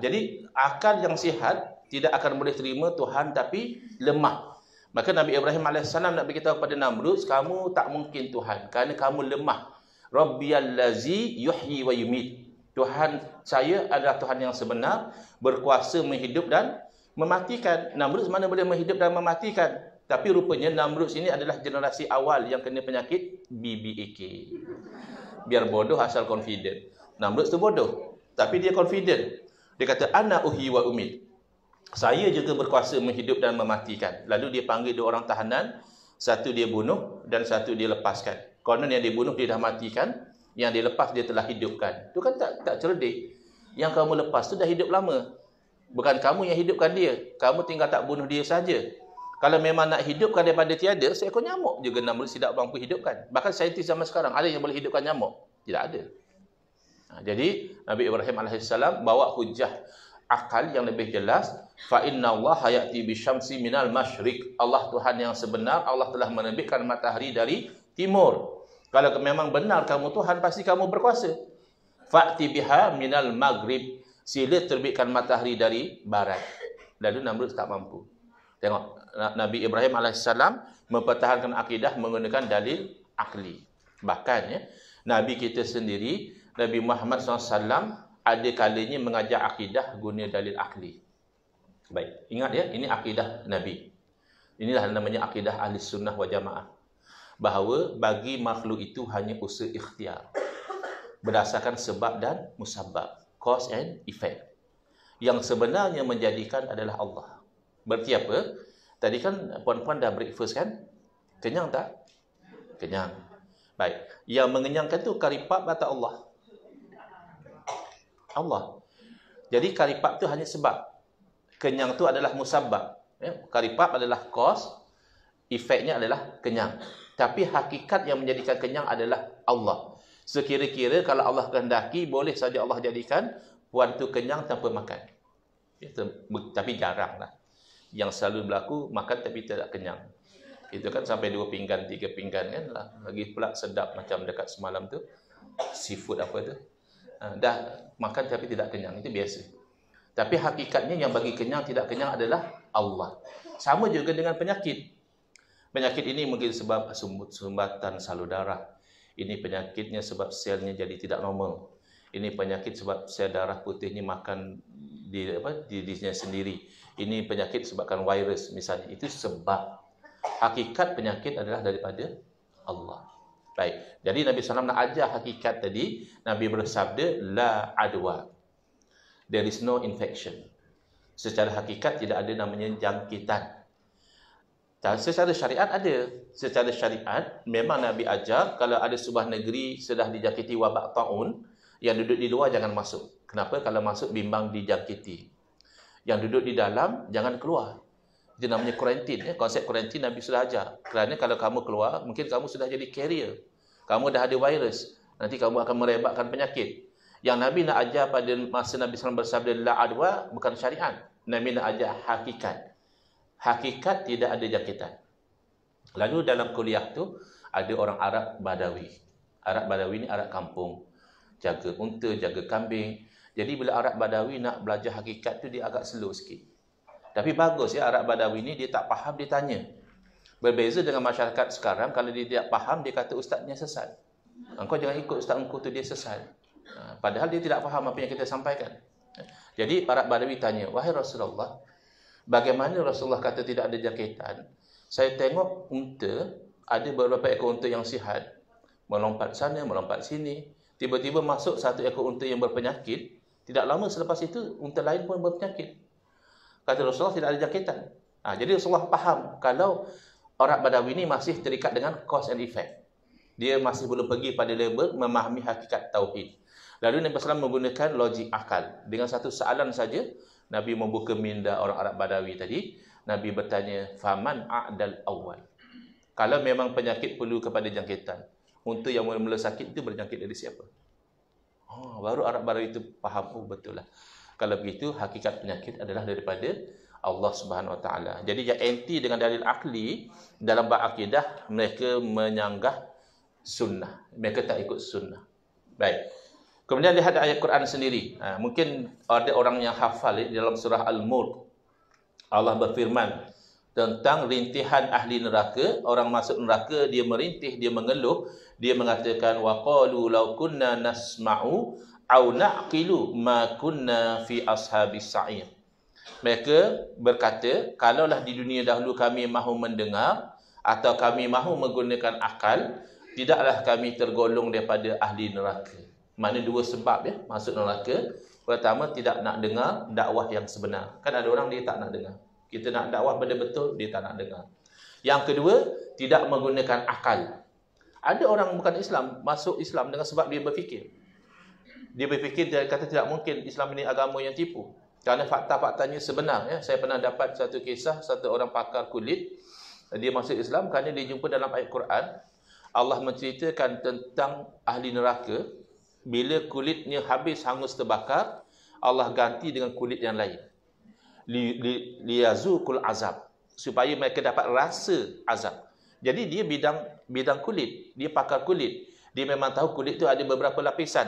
Jadi akal yang sihat tidak akan boleh terima Tuhan tapi lemah. Maka Nabi Ibrahim AS nak beritahu kepada Namrud, kamu tak mungkin Tuhan kerana kamu lemah. Rabbiyallazi yuhyi wa yumit. Tuhan saya adalah Tuhan yang sebenar, berkuasa menghidup dan mematikan. Namrud mana boleh menghidup dan mematikan? Tapi rupanya Namrud ini adalah generasi awal yang kena penyakit BBAK. Biar bodoh asal confident. Namrud tu bodoh, tapi dia confident. Dia kata, ana uhyi wa umit. Saya juga berkuasa menghidup dan mematikan. Lalu dia panggil 2 orang tahanan, satu dia bunuh dan satu dia lepaskan. Konon yang dia bunuh dia dah matikan, yang dia lepas dia telah hidupkan. Itu kan tak cerdik. Yang kamu lepas tu dah hidup lama. Bukan kamu yang hidupkan dia. Kamu tinggal tak bunuh dia saja. Kalau memang nak hidupkan daripada tiada, seekor nyamuk juga Namrud tidak mampu hidupkan. Bahkan saintis zaman sekarang, ada yang boleh hidupkan nyamuk? Tidak ada. Jadi Nabi Ibrahim AS bawa hujah akal yang lebih jelas. Fa inna Allah ya'ti bisyamsi minal masyriq. Allah Tuhan yang sebenar, Allah telah menerbitkan matahari dari timur. Kalau memang benar kamu Tuhan, pasti kamu berkuasa. Fa'ti biha minal maghrib. Sila terbitkan matahari dari barat. Lalu Namrud tak mampu. Tengok, Nabi Ibrahim AS mempertahankan akidah menggunakan dalil akli. Bahkan Nabi kita sendiri, Nabi Muhammad SAW, ada kalanya mengajar akidah guna dalil akli. Baik, ingat ini akidah Nabi. Inilah namanya akidah ahli sunnah wal jamaah. Bahawa bagi makhluk itu hanya usaha ikhtiar. Berdasarkan sebab dan musabab. Cause and effect. Yang sebenarnya menjadikan adalah Allah. Berarti apa? Tadi kan puan-puan dah breakfast kan? Kenyang tak? Kenyang. Baik. Yang mengenyangkan tu karipap atau Allah? Allah. Jadi karipap tu hanya sebab. Kenyang tu adalah musabab. Karipap adalah cause, efeknya adalah kenyang. Tapi hakikat yang menjadikan kenyang adalah Allah. Sekira-kira kalau Allah kehendaki, boleh saja Allah jadikan puan tu kenyang tanpa makan. Tapi jarang lah. Yang selalu berlaku, makan tapi tidak kenyang. Itu kan sampai 2 pinggan, 3 pinggan kan lah. Lagi pula sedap macam dekat semalam tu. Seafood apa tu. Dah makan tapi tidak kenyang. Itu biasa. Tapi hakikatnya yang bagi kenyang, tidak kenyang adalah Allah. Sama juga dengan penyakit. Penyakit ini mungkin sebab sumbatan salur darah. Ini penyakitnya sebab selnya jadi tidak normal. Ini penyakit sebab sel darah putihnya makan di dirinya sendiri. Ini penyakit sebabkan virus misalnya. Itu sebab. Hakikat penyakit adalah daripada Allah. Baik. Jadi Nabi SAW nak ajar hakikat tadi. Nabi bersabda, la adwa. There is no infection. Secara hakikat tidak ada namanya jangkitan. Secara syariat ada. Secara syariat memang Nabi ajar kalau ada sebuah negeri sudah dijangkiti wabak taun, yang duduk di luar jangan masuk. Kenapa? Kalau masuk bimbang dijangkiti. Yang duduk di dalam jangan keluar. Itu namanya kuarantin. Konsep kuarantin Nabi sudah ajar. Kerana kalau kamu keluar, mungkin kamu sudah jadi carrier. Kamu dah ada virus. Nanti kamu akan merebakkan penyakit. Yang Nabi nak ajar pada masa Nabi SAW bersabda la adwa bukan syariat. Nabi nak ajar hakikat. Hakikat tidak ada jangkitan. Lalu dalam kuliah tu ada orang Arab Badawi. Arab Badawi ni Arab kampung. Jaga unta, jaga kambing. Jadi bila Arab Badawi nak belajar hakikat tu dia agak slow sikit. Tapi bagus Arab Badawi ni dia tak faham dia tanya. Berbeza dengan masyarakat sekarang, kalau dia tidak faham dia kata ustaznya sesat. Engkau jangan ikut ustaz engkau tu dia sesat. Padahal dia tidak faham apa yang kita sampaikan. Jadi Arab Badawi tanya, wahai Rasulullah, bagaimana Rasulullah kata tidak ada jangkitan? Saya tengok unta, ada beberapa ekor unta yang sihat. Melompat sana, melompat sini. Tiba-tiba masuk satu ekor unta yang berpenyakit. Tidak lama selepas itu, unta lain pun berpenyakit. Kata Rasulullah tidak ada jangkitan. Jadi Rasulullah faham kalau orang Badawi ini masih terikat dengan cause and effect. Dia masih belum pergi pada level memahami hakikat tauhid. Lalu Nabi SAW menggunakan logik akal. Dengan satu soalan saja, Nabi membuka minda orang Arab Badawi tadi. Nabi bertanya, faman a'dal awal. Kalau memang penyakit perlu kepada jangkitan, unta yang mula-mula sakit itu berjangkit dari siapa? Baru Arab Badawi itu faham, betul lah. Kalau begitu, hakikat penyakit adalah daripada Allah Subhanahu Wa Taala. Jadi yang anti dengan dalil akli dalam bab akidah, mereka menyanggah sunnah. Mereka tak ikut sunnah. Baik. Kemudian lihat ayat Quran sendiri. Mungkin ada orang yang hafal dalam surah Al-Mulk. Allah berfirman tentang rintihan ahli neraka. Orang masuk neraka, dia merintih, dia mengeluh, dia mengatakan wa qalu law kunna nasma'u au naqilu ma kunna fi ashabis sa'ir. Mereka berkata, kalaulah di dunia dahulu kami mahu mendengar atau kami mahu menggunakan akal, tidaklah kami tergolong daripada ahli neraka. Mana dua sebab ya masuk neraka. Pertama, tidak nak dengar dakwah yang sebenar. Kan ada orang dia tak nak dengar. Kita nak dakwah benda betul, dia tak nak dengar. Yang kedua, tidak menggunakan akal. Ada orang bukan Islam masuk Islam dengan sebab dia berfikir. Dia berfikir, dia kata tidak mungkin Islam ini agama yang tipu. Kerana fakta-faktanya sebenar. Ya. Saya pernah dapat satu kisah, satu orang pakar kulit. Dia masuk Islam kerana dia jumpa dalam ayat Quran. Allah menceritakan tentang ahli neraka. Bila kulitnya habis hangus terbakar, Allah ganti dengan kulit yang lain. Liyazukul azab. Supaya mereka dapat rasa azab. Jadi dia bidang kulit. Dia pakar kulit. Dia memang tahu kulit tu ada beberapa lapisan.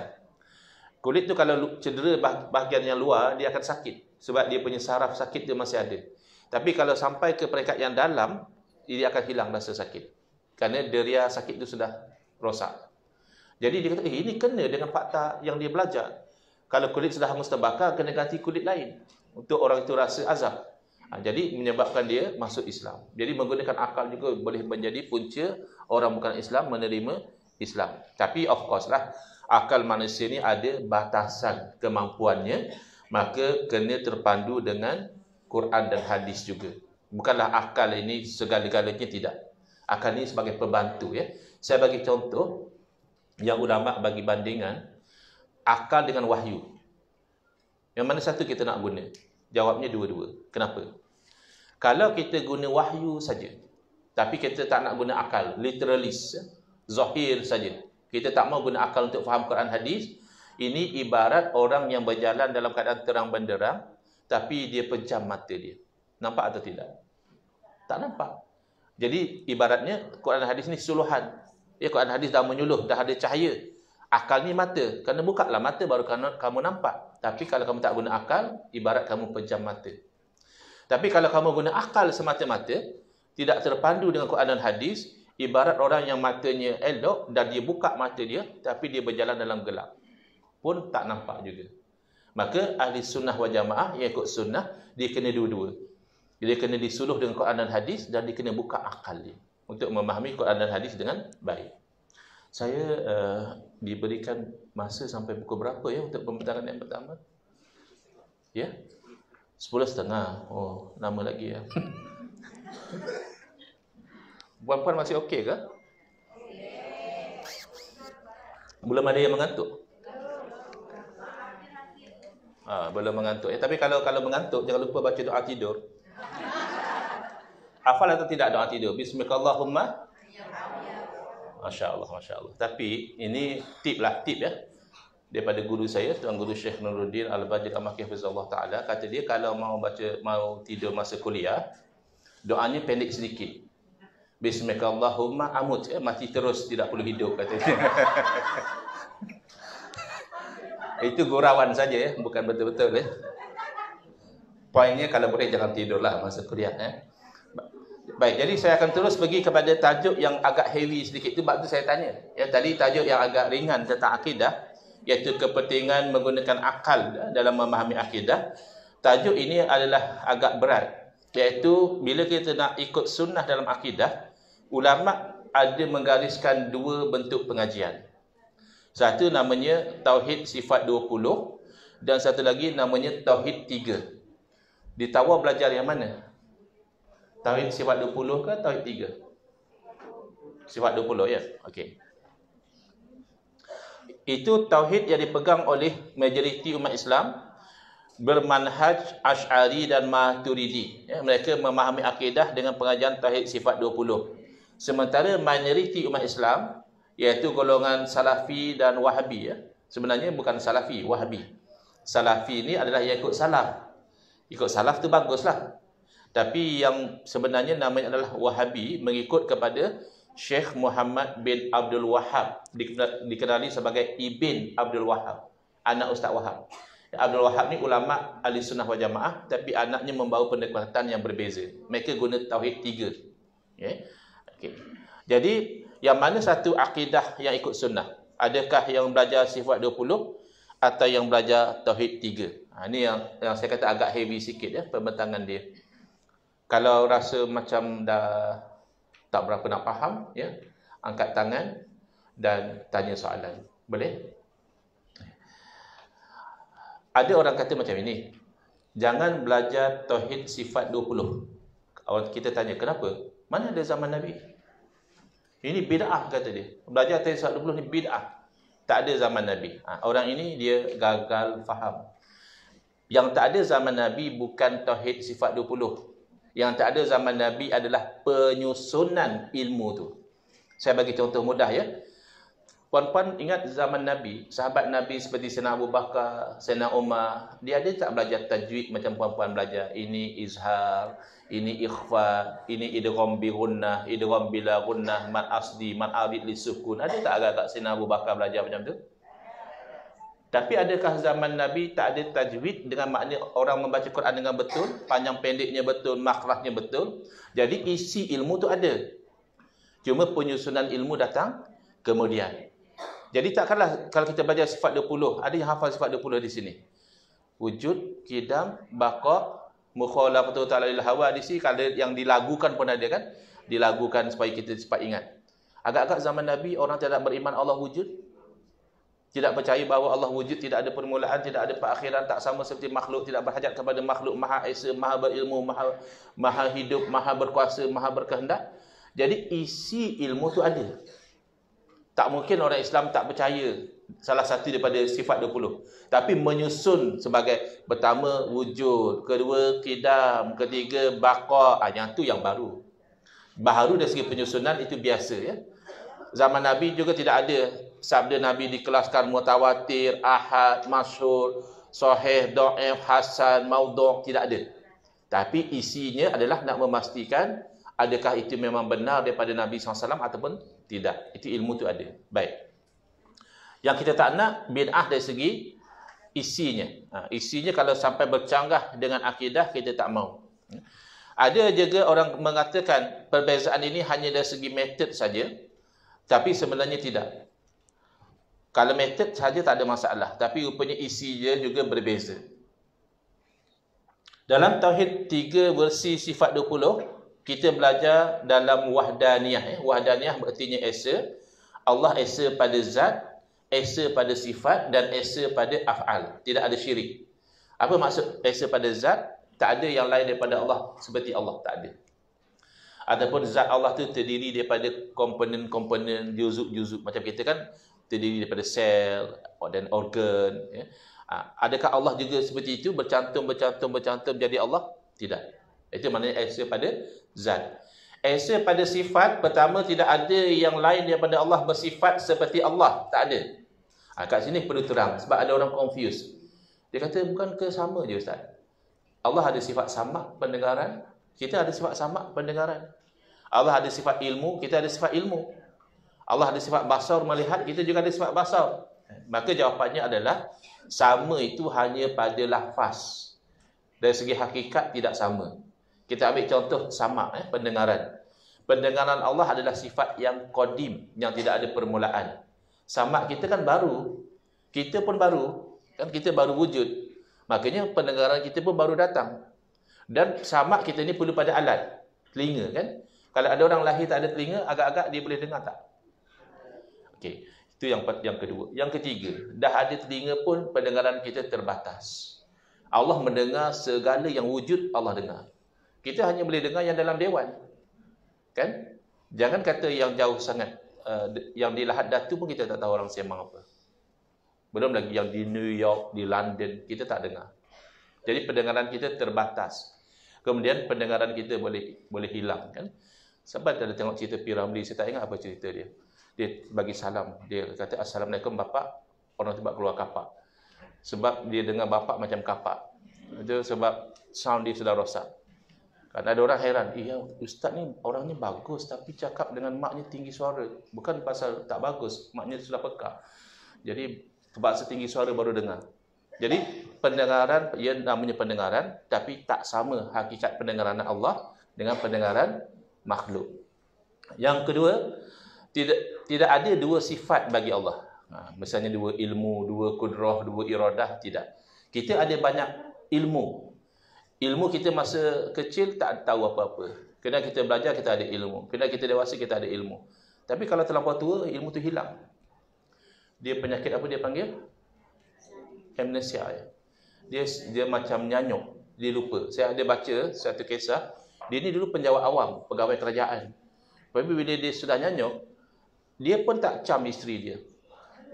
Kulit tu kalau cedera bahagian yang luar, dia akan sakit. Sebab dia punya saraf sakit dia masih ada. Tapi kalau sampai ke peringkat yang dalam, dia akan hilang rasa sakit. Kerana deria sakit itu sudah rosak. Jadi dia kata, ini kena dengan fakta yang dia belajar. Kalau kulit sudah hangus terbakar, kena ganti kulit lain. Untuk orang itu rasa azab. Jadi menyebabkan dia masuk Islam. Jadi menggunakan akal juga boleh menjadi punca orang bukan Islam menerima Islam. Tapi of course lah, akal manusia ni ada batasan kemampuannya, maka kena terpandu dengan Quran dan hadis juga. Bukanlah akal ini segala-galanya, tidak. Akal ini sebagai pembantu ya. Saya bagi contoh yang ulama bagi bandingan akal dengan wahyu. Yang mana satu kita nak guna? Jawabnya dua-dua. Kenapa? Kalau kita guna wahyu saja, tapi kita tak nak guna akal, literalis, zahir saja. Kita tak mau guna akal untuk faham Quran hadis. Ini ibarat orang yang berjalan dalam keadaan terang benderang, tapi dia pejam mata dia. Nampak atau tidak? Tak nampak. Jadi ibaratnya Quran hadis ni suluhan. Ya, Quran hadis dah menyuluh, dah ada cahaya. Akal ni mata. Kena bukalah mata baru kamu nampak. Tapi kalau kamu tak guna akal, ibarat kamu pejam mata. Tapi kalau kamu guna akal semata-mata, tidak terpandu dengan Quran dan hadis, ibarat orang yang matanya elok dan dia buka mata dia, tapi dia berjalan dalam gelap. Pun tak nampak juga. Maka ahli sunnah wal jamaah yang ikut sunnah, dia kena dua-dua. Dia kena disuluh dengan Quran dan hadis dan dia kena buka akal dia untuk memahami Quran dan hadis dengan baik. Saya diberikan masa sampai pukul berapa ya untuk pembincangan yang pertama? Ya? 10.30. Oh, lama lagi ya. Puan-puan masih okey ke? Belum ada yang mengantuk? Belum mengantuk. Tapi kalau mengantuk, jangan lupa baca doa tidur. Hafal atau tidak doa tidur? Bismillahirrahmanirrahim. Masya Allah, Masya Allah. Tapi ini tip ya. Daripada guru saya, Tuan Guru Syekh Nuruddin Al-Bajir Al-Makki Hafizahullah Ta'ala. Kata dia, kalau mau tidur masa kuliah, doanya pendek sedikit. Bismillahirrahmanirrahim, amut. Mati terus, tidak perlu hidup, kata dia. Itu gurauan saja ya, bukan betul-betul ya. Poinnya kalau boleh jangan tidurlah masa kuliah ya. Baik, jadi saya akan terus pergi kepada tajuk yang agak heavy sedikit. Itu sebab tu saya tanya. Ya, tadi tajuk yang agak ringan tentang akidah, iaitu kepentingan menggunakan akal dalam memahami akidah. Tajuk ini adalah agak berat, iaitu bila kita nak ikut sunnah dalam akidah, ulama ada menggariskan dua bentuk pengajian. Satu namanya Tauhid Sifat 20 dan satu lagi namanya Tauhid 3. Ditawar belajar yang mana? Tauhid Sifat 20 ke Tauhid 3? Sifat 20 ya? Okey. Itu tauhid yang dipegang oleh majoriti umat Islam bermanhaj Asy'ari dan Maturidi. Ya, mereka memahami akidah dengan pengajian Tauhid Sifat 20. Sementara minoriti umat Islam, iaitu golongan Salafi dan Wahabi ya. Sebenarnya bukan Salafi, Wahabi. Salafi ni adalah yang ikut salaf. Ikut salaf tu baguslah. Tapi yang sebenarnya namanya adalah Wahabi, mengikut kepada Syekh Muhammad bin Abdul Wahhab, dikenali sebagai Ibn Abdul Wahhab, anak Ustaz Wahhab. Abdul Wahhab ni ulama ahli sunnah wal jamaah, tapi anaknya membawa pendekatan yang berbeza. Mereka guna tauhid 3. Okay. Jadi yang mana satu akidah yang ikut sunnah? Adakah yang belajar sifat 20 atau yang belajar tauhid 3? Ini yang saya kata agak heavy sikit ya pembentangan dia. Kalau rasa macam dah tak berapa nak faham ya, angkat tangan dan tanya soalan. Boleh? Ada orang kata macam ini, jangan belajar tauhid sifat 20. Kita tanya, kenapa? Mana ada zaman Nabi? Ini bid'ah kata dia. Belajar tauhid sifat 20 ni bid'ah. Tak ada zaman Nabi. Orang ini dia gagal faham. Yang tak ada zaman Nabi bukan tauhid sifat 20. Yang tak ada zaman Nabi adalah penyusunan ilmu tu. Saya bagi contoh mudah ya. Puan-puan ingat zaman Nabi, sahabat Nabi seperti Sayyidina Abu Bakar, Sayyidina Umar, dia ada tak belajar tajwid macam puan-puan belajar? Ini izhar, ini ikhfa, ini idgham bi gunnah, idgham bila gunnah, mad asli, mad arid li sukun. Ada tak agak-agak Sayyidina Abu Bakar belajar macam tu? Tapi adakah zaman Nabi tak ada tajwid dengan makna orang membaca Quran dengan betul, panjang pendeknya betul, makhrajnya betul? Jadi isi ilmu tu ada. Cuma penyusunan ilmu datang kemudian. Jadi takkanlah kalau kita belajar sifat 20, ada yang hafal sifat 20 di sini. Wujud, kidam, baqa, mukhalafatu ta'ala lil hawa di sini, kalau yang dilagukan pun ada kan? Dilagukan supaya kita cepat ingat. Agak-agak zaman Nabi orang tidak beriman Allah wujud. Tidak percaya bahawa Allah wujud, tidak ada permulaan, tidak ada perakhiran, tak sama seperti makhluk, tidak berhajat kepada makhluk, maha esa, maha berilmu, maha hidup, maha berkuasa, maha berkehendak. Jadi isi ilmu tu ada. Tak mungkin orang Islam tak percaya salah satu daripada sifat 20. Tapi menyusun sebagai pertama wujud, kedua kidam, ketiga baqa, yang tu yang baru. Baru dari segi penyusunan itu biasa ya. Zaman Nabi juga tidak ada sabda Nabi dikelaskan mutawatir, ahad, masyhur, sahih, dhaif, hasan, maudhu', tidak ada. Tapi isinya adalah nak memastikan adakah itu memang benar daripada Nabi SAW ataupun tidak. Itu ilmu tu ada. Baik. Yang kita tak nak bid'ah dari segi isinya. Isinya kalau sampai bercanggah dengan akidah, kita tak mau. Ada juga orang mengatakan perbezaan ini hanya dari segi metod saja. Tapi sebenarnya tidak. Kalau metod saja tak ada masalah. Tapi rupanya isi dia juga berbeza. Dalam Tauhid 3 versi sifat 20, kita belajar dalam wahdaniyah. Wahdaniyah artinya esa. Allah esa pada zat, esa pada sifat dan esa pada af'al. Tidak ada syirik. Apa maksud esa pada zat? Tak ada yang lain daripada Allah seperti Allah. Tak ada. Ataupun zat Allah tu terdiri daripada komponen-komponen, juzuk-juzuk. Macam kita kan terdiri daripada sel dan organ. Ya. Adakah Allah juga seperti itu? Bercantum jadi Allah? Tidak. Itu maknanya esa pada zat. Esa pada sifat, pertama tidak ada yang lain daripada Allah bersifat seperti Allah. Tak ada. Kat sini perlu terang. Sebab ada orang confuse. Dia kata, bukan ke sama je Ustaz? Allah ada sifat samak pendengaran. Kita ada sifat samak pendengaran. Allah ada sifat ilmu. Kita ada sifat ilmu. Allah ada sifat basar melihat. Kita juga ada sifat basar. Maka jawapannya adalah sama itu hanya pada lafaz. Dari segi hakikat tidak sama. Kita ambil contoh samak, pendengaran. Pendengaran Allah adalah sifat yang qadim, yang tidak ada permulaan. Samak kita kan baru. Kita pun baru. Kan kita baru wujud. Makanya pendengaran kita pun baru datang. Dan samak kita ni perlu pada alat. Telinga kan. Kalau ada orang lahir tak ada telinga, agak-agak dia boleh dengar tak? Okey. Itu yang kedua. Yang ketiga, dah ada telinga pun pendengaran kita terbatas. Allah mendengar segala yang wujud, Allah dengar. Kita hanya boleh dengar yang dalam dewan. Kan? Jangan kata yang jauh sangat. Yang di Lahad Datu pun kita tak tahu orang sembang apa. Belum lagi yang di New York, di London, kita tak dengar. Jadi pendengaran kita terbatas. Kemudian pendengaran kita boleh hilang. Kan? Sebab ada tengok cerita P. Ramlee, saya tak ingat apa cerita dia. Dia bagi salam. Dia kata, Assalamualaikum Bapak. Orang tu keluar kapak. Sebab dia dengar bapak macam kapak. Itu sebab sound dia sudah rosak. Kan ada orang heran, ya ustaz ni orangnya bagus tapi cakap dengan maknya tinggi suara. Bukan pasal tak bagus, maknya sudah peka. Jadi terpaksa tinggi suara baru dengar. Jadi pendengaran, ia namanya pendengaran, tapi tak sama hakikat pendengaran Allah dengan pendengaran makhluk. Yang kedua, tidak ada dua sifat bagi Allah. Misalnya dua ilmu, dua kudrah, dua iradah, tidak. Kita ada banyak ilmu. Ilmu kita masa kecil tak tahu apa-apa. Kena kita belajar, kita ada ilmu. Kena kita dewasa, kita ada ilmu. Tapi kalau terlampau tua, ilmu tu hilang. Dia penyakit apa dia panggil? Amnesia. Dia macam nyanyuk. Dia lupa. Saya ada baca satu kisah. Dia ni dulu penjawat awam, pegawai kerajaan. Tapi bila dia sudah nyanyuk, dia pun tak cam isteri dia.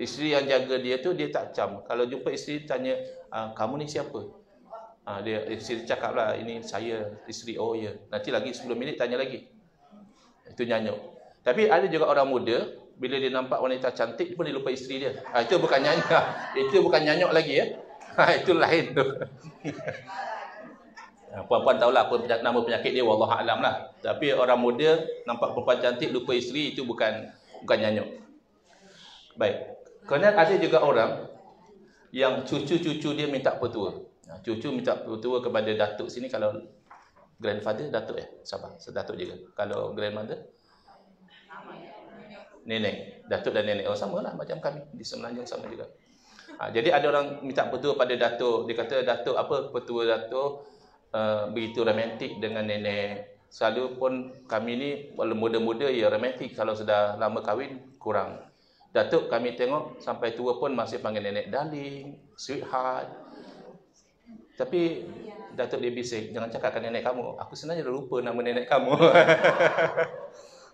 Isteri yang jaga dia tu, dia tak cam. Kalau jumpa isteri, tanya, kamu ni siapa? Dia isteri cakap lah, ini saya, isteri. Oh ya, nanti lagi 10 minit tanya lagi. Itu nyanyuk. Tapi ada juga orang muda, bila dia nampak wanita cantik pun dia lupa isteri dia. Itu bukan nyanyuk. Itu bukan nyanyuk lagi ya. Itu lain tu. Puan-puan tahulah apa nama penyakit dia, wallahu alam lah. Tapi orang muda nampak perempuan cantik lupa isteri, itu bukan nyanyuk. Baik. Kerana ada juga orang yang cucu-cucu dia minta petua. Cucu minta petua kepada datuk sini. Kalau grandfather, datuk sabar, datuk juga. Kalau grandmother, nenek. Datuk dan nenek, sama lah macam kami di Semenanjung, sama juga. Jadi ada orang minta petua pada datuk. Dia kata, datuk apa petua datuk begitu romantik dengan nenek. Selalu pun kami ni muda-muda ya romantik, kalau sudah lama kahwin kurang. Datuk kami tengok sampai tua pun masih panggil nenek darling, sweetheart. Tapi datuk dia bising, jangan cakapkan nenek kamu. Aku sebenarnya dah lupa nama nenek kamu.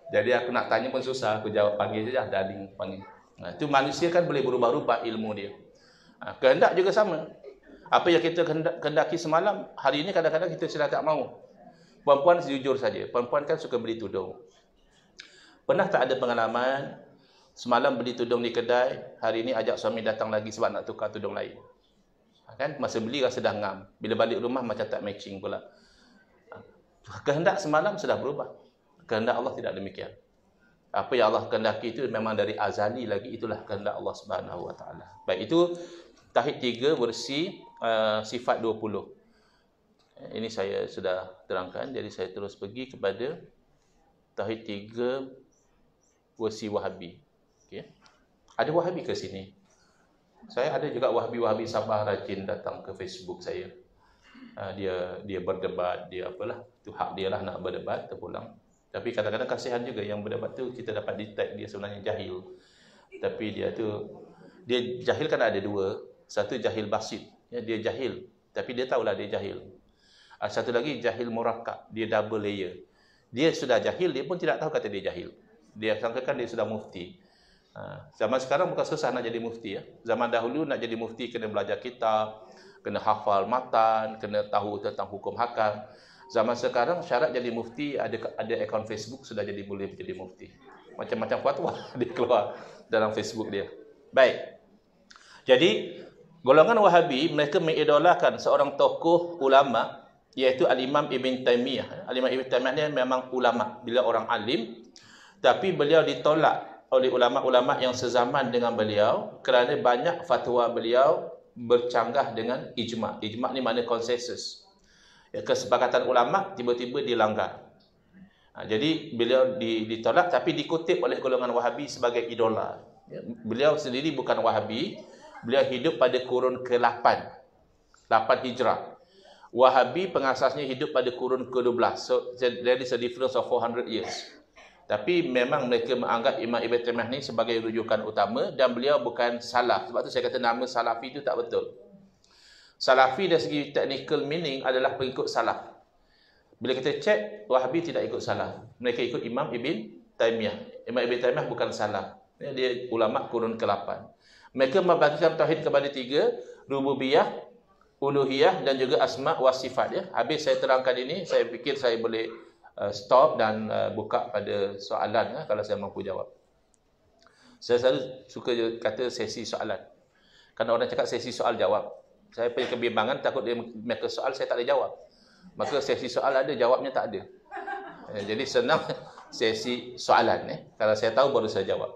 Jadi aku nak tanya pun susah, aku jawab panggil saja darling, panggil. Itu manusia kan boleh berubah-ubah ilmu dia. Kehendak juga sama. Apa yang kita kehendaki semalam, hari ini kadang-kadang kita sudah tak mahu. Perempuan jujur saja, perempuan kan suka beli tudung. Pernah tak ada pengalaman semalam beli tudung di kedai, hari ini ajak suami datang lagi sebab nak tukar tudung lain? Kan masa beli rasa dah ngam, bila balik rumah macam tak matching pula. Kehendak semalam sudah berubah. Kehendak Allah tidak demikian. Apa yang Allah kehendaki itu memang dari azali lagi, itulah kehendak Allah Subhanahu wa taala. Baik, itu Tauhid 3 versi sifat 20. Ini saya sudah terangkan, jadi saya terus pergi kepada Tauhid 3 versi Wahabi. Okey. Ada Wahabi ke sini? Saya ada juga Wahabi Sabah rajin datang ke Facebook saya. Dia berdebat, dia apalah, itu hak dia lah nak berdebat, terpulang. Tapi kadang-kadang kasihan juga yang berdebat tu, kita dapat detect dia sebenarnya jahil. Tapi dia jahil kan ada dua. Satu jahil basit, dia jahil, tapi dia tahulah dia jahil. Satu lagi jahil murakkab, dia double layer. Dia sudah jahil, dia pun tidak tahu kata dia jahil. Dia sangkakan dia sudah mufti. Zaman sekarang bukan susah nak jadi mufti ya. Zaman dahulu nak jadi mufti kena belajar kitab, kena hafal matan, kena tahu tentang hukum hakam. Zaman sekarang syarat jadi mufti ada akaun Facebook, sudah boleh jadi mufti. Macam-macam fatwa dia keluar dalam Facebook dia. Baik. Jadi golongan Wahabi mereka mengidolakan seorang tokoh ulama iaitu Al-Imam Ibn Taymiyah. Al-Imam Ibn Taymiyah ni memang ulama, beliau orang alim, tapi beliau ditolak oleh ulama-ulama yang sezaman dengan beliau kerana banyak fatwa beliau bercanggah dengan ijma'. Ijma' ni makna konsensus. Kesepakatan ulama tiba-tiba dilanggar. Jadi beliau ditolak, tapi dikutip oleh golongan Wahabi sebagai idola. Beliau sendiri bukan Wahabi, beliau hidup pada kurun ke-8 Hijrah. Wahabi pengasasnya hidup pada kurun ke-12. So there is a difference of 400 years. Tapi memang mereka menganggap Imam Ibn Taymiyah ni sebagai rujukan utama dan beliau bukan salaf. Sebab tu saya kata nama salafi itu tak betul. Salafi dari segi technical meaning adalah pengikut salaf. Bila kita cek, Wahabi tidak ikut salaf. Mereka ikut Imam Ibn Taymiyah. Imam Ibn Taymiyah bukan salaf. Dia ulama kurun ke-8. Mereka membagikan tauhid kepada 3, rububiyah, uluhiyah dan juga asma wa sifat ya. Habis saya terangkan ini, saya fikir saya boleh stop dan buka pada soalan kalau saya mampu jawab. Saya selalu suka kata sesi soalan. Karena orang cakap sesi soal jawab. Saya punya kebimbangan, takut dia make soal saya tak boleh jawab. Maka sesi soal ada, jawabnya tak ada. Jadi senang sesi soalan. Kalau saya tahu baru saya jawab.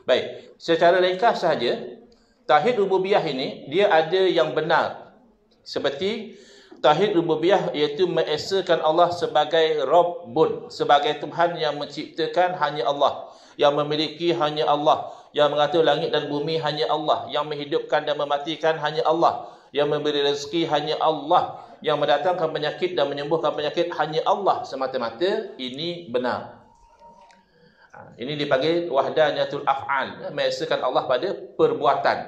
Baik, secara ringkas sahaja, tauhid rububiyah ini dia ada yang benar. Seperti tauhid rububiyah iaitu mengesakan Allah sebagai Rabbun, sebagai Tuhan yang menciptakan hanya Allah, yang memiliki hanya Allah, yang mengatur langit dan bumi hanya Allah, yang menghidupkan dan mematikan hanya Allah, yang memberi rezeki hanya Allah, yang mendatangkan penyakit dan menyembuhkan penyakit hanya Allah semata-mata. Ini benar. Ini dipanggil wahdaniyatul af'al, mengesakan Allah pada perbuatan.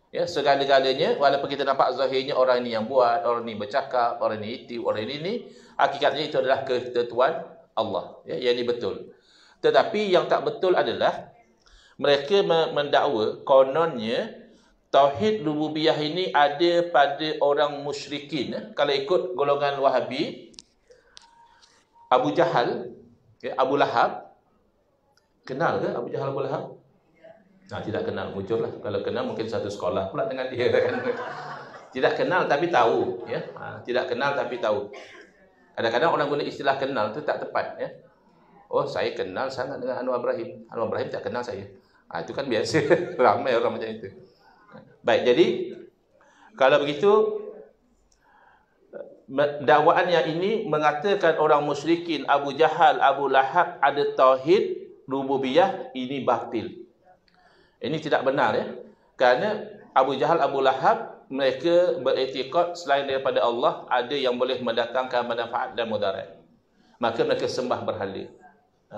Ya, segala-galanya, walaupun kita nampak zahirnya orang ini yang buat, orang ini bercakap, orang ini itu, orang ini, hakikatnya itu adalah ketentuan Allah. Ya, yang ini betul. Tetapi yang tak betul adalah mereka mendakwa kononnya tauhid rububiyah ini ada pada orang musyrikin. Kalau ikut golongan Wahabi, Abu Jahal, ya, Abu Lahab, kenal ke Abu Jahal, Abu Lahab? Nah, tidak kenal, mujurlah. Kalau kenal mungkin satu sekolah pula dengan dia. Tidak kenal tapi tahu, ya. Tidak kenal tapi tahu. Kadang-kadang orang guna istilah kenal itu tak tepat, ya. Oh, saya kenal sangat dengan Anwar Ibrahim. Anwar Ibrahim tak kenal saya. Itu kan biasa. Ramai orang macam itu. Baik, jadi kalau begitu dakwaan yang ini mengatakan orang musyrikin Abu Jahal, Abu Lahab ada tauhid rububiyah, ini batil. Ini tidak benar, ya. Kerana Abu Jahal, Abu Lahab mereka beriktikad selain daripada Allah ada yang boleh mendatangkan manfaat dan mudarat. Maka mereka sembah berhala.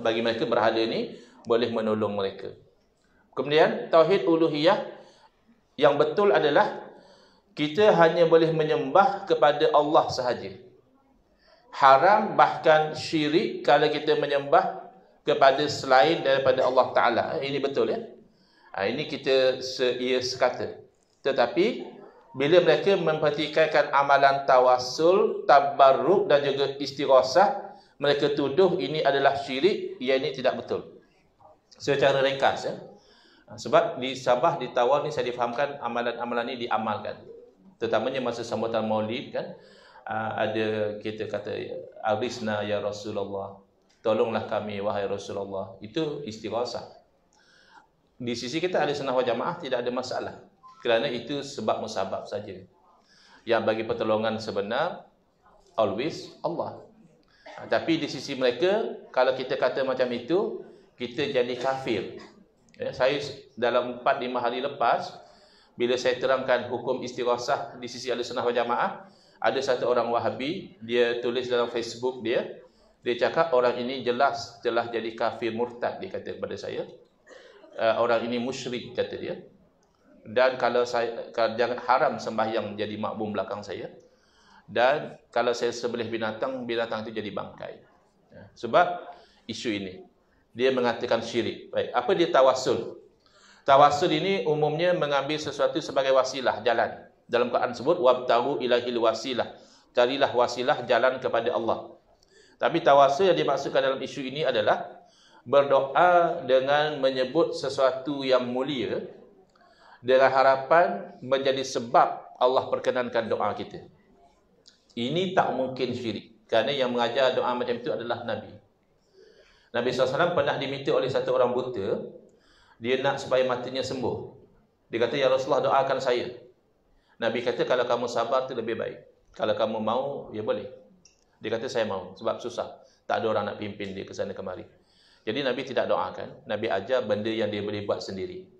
Bagi mereka berhala ini boleh menolong mereka. Kemudian tauhid uluhiyah yang betul adalah kita hanya boleh menyembah kepada Allah sahaja. Haram bahkan syirik kalau kita menyembah kepada selain daripada Allah Ta'ala. Ini betul, ya. Ini kita sekata. Tetapi bila mereka mempertikaikan amalan tawassul, tabarruk dan juga istighosah, mereka tuduh ini adalah syirik. Yang ini tidak betul. Secara ringkas, ya. Sebab di Sabah, di Tawau ni saya difahamkan amalan-amalan ini diamalkan. Terutamanya masa sambutan Maulid, kan, ada kita kata aghithna ya Rasulullah, tolonglah kami wahai Rasulullah. Itu istighosah. Di sisi kita ahli sunnah wal jamaah tidak ada masalah, kerana itu sebab musabab saja. Yang bagi pertolongan sebenar always Allah. Tapi di sisi mereka, kalau kita kata macam itu, kita jadi kafir. Ya, saya dalam 4-5 hari lepas, bila saya terangkan hukum istighosah di sisi ahli sunnah wal jamaah, ada satu orang Wahabi, dia tulis dalam Facebook dia cakap orang ini jelas telah jadi kafir murtad, dia kata kepada saya. Orang ini musyrik, kata dia. Dan kalau jangan haram sembahyang jadi makmum belakang saya. Dan kalau saya sembelih binatang, binatang itu jadi bangkai. Ya, sebab isu ini. Dia mengatakan syirik. Baik, apa dia tawassul? Tawassul ini umumnya mengambil sesuatu sebagai wasilah, jalan. Dalam Quran sebut wabtaghu ilahil wasilah. Carilah wasilah, jalan kepada Allah. Tapi tawassul yang dimaksudkan dalam isu ini adalah berdoa dengan menyebut sesuatu yang mulia dengan harapan menjadi sebab Allah perkenankan doa kita. Ini tak mungkin syirik. Kerana yang mengajar doa macam itu adalah Nabi. Nabi SAW pernah diminta oleh satu orang buta, dia nak supaya matanya sembuh. Dia kata, ya Rasulullah, doakan saya. Nabi kata, kalau kamu sabar itu lebih baik. Kalau kamu mau, ya boleh. Dia kata, saya mau, sebab susah. Tak ada orang nak pimpin dia ke sana kemari. Jadi Nabi tidak doakan. Nabi ajar benda yang dia boleh buat sendiri.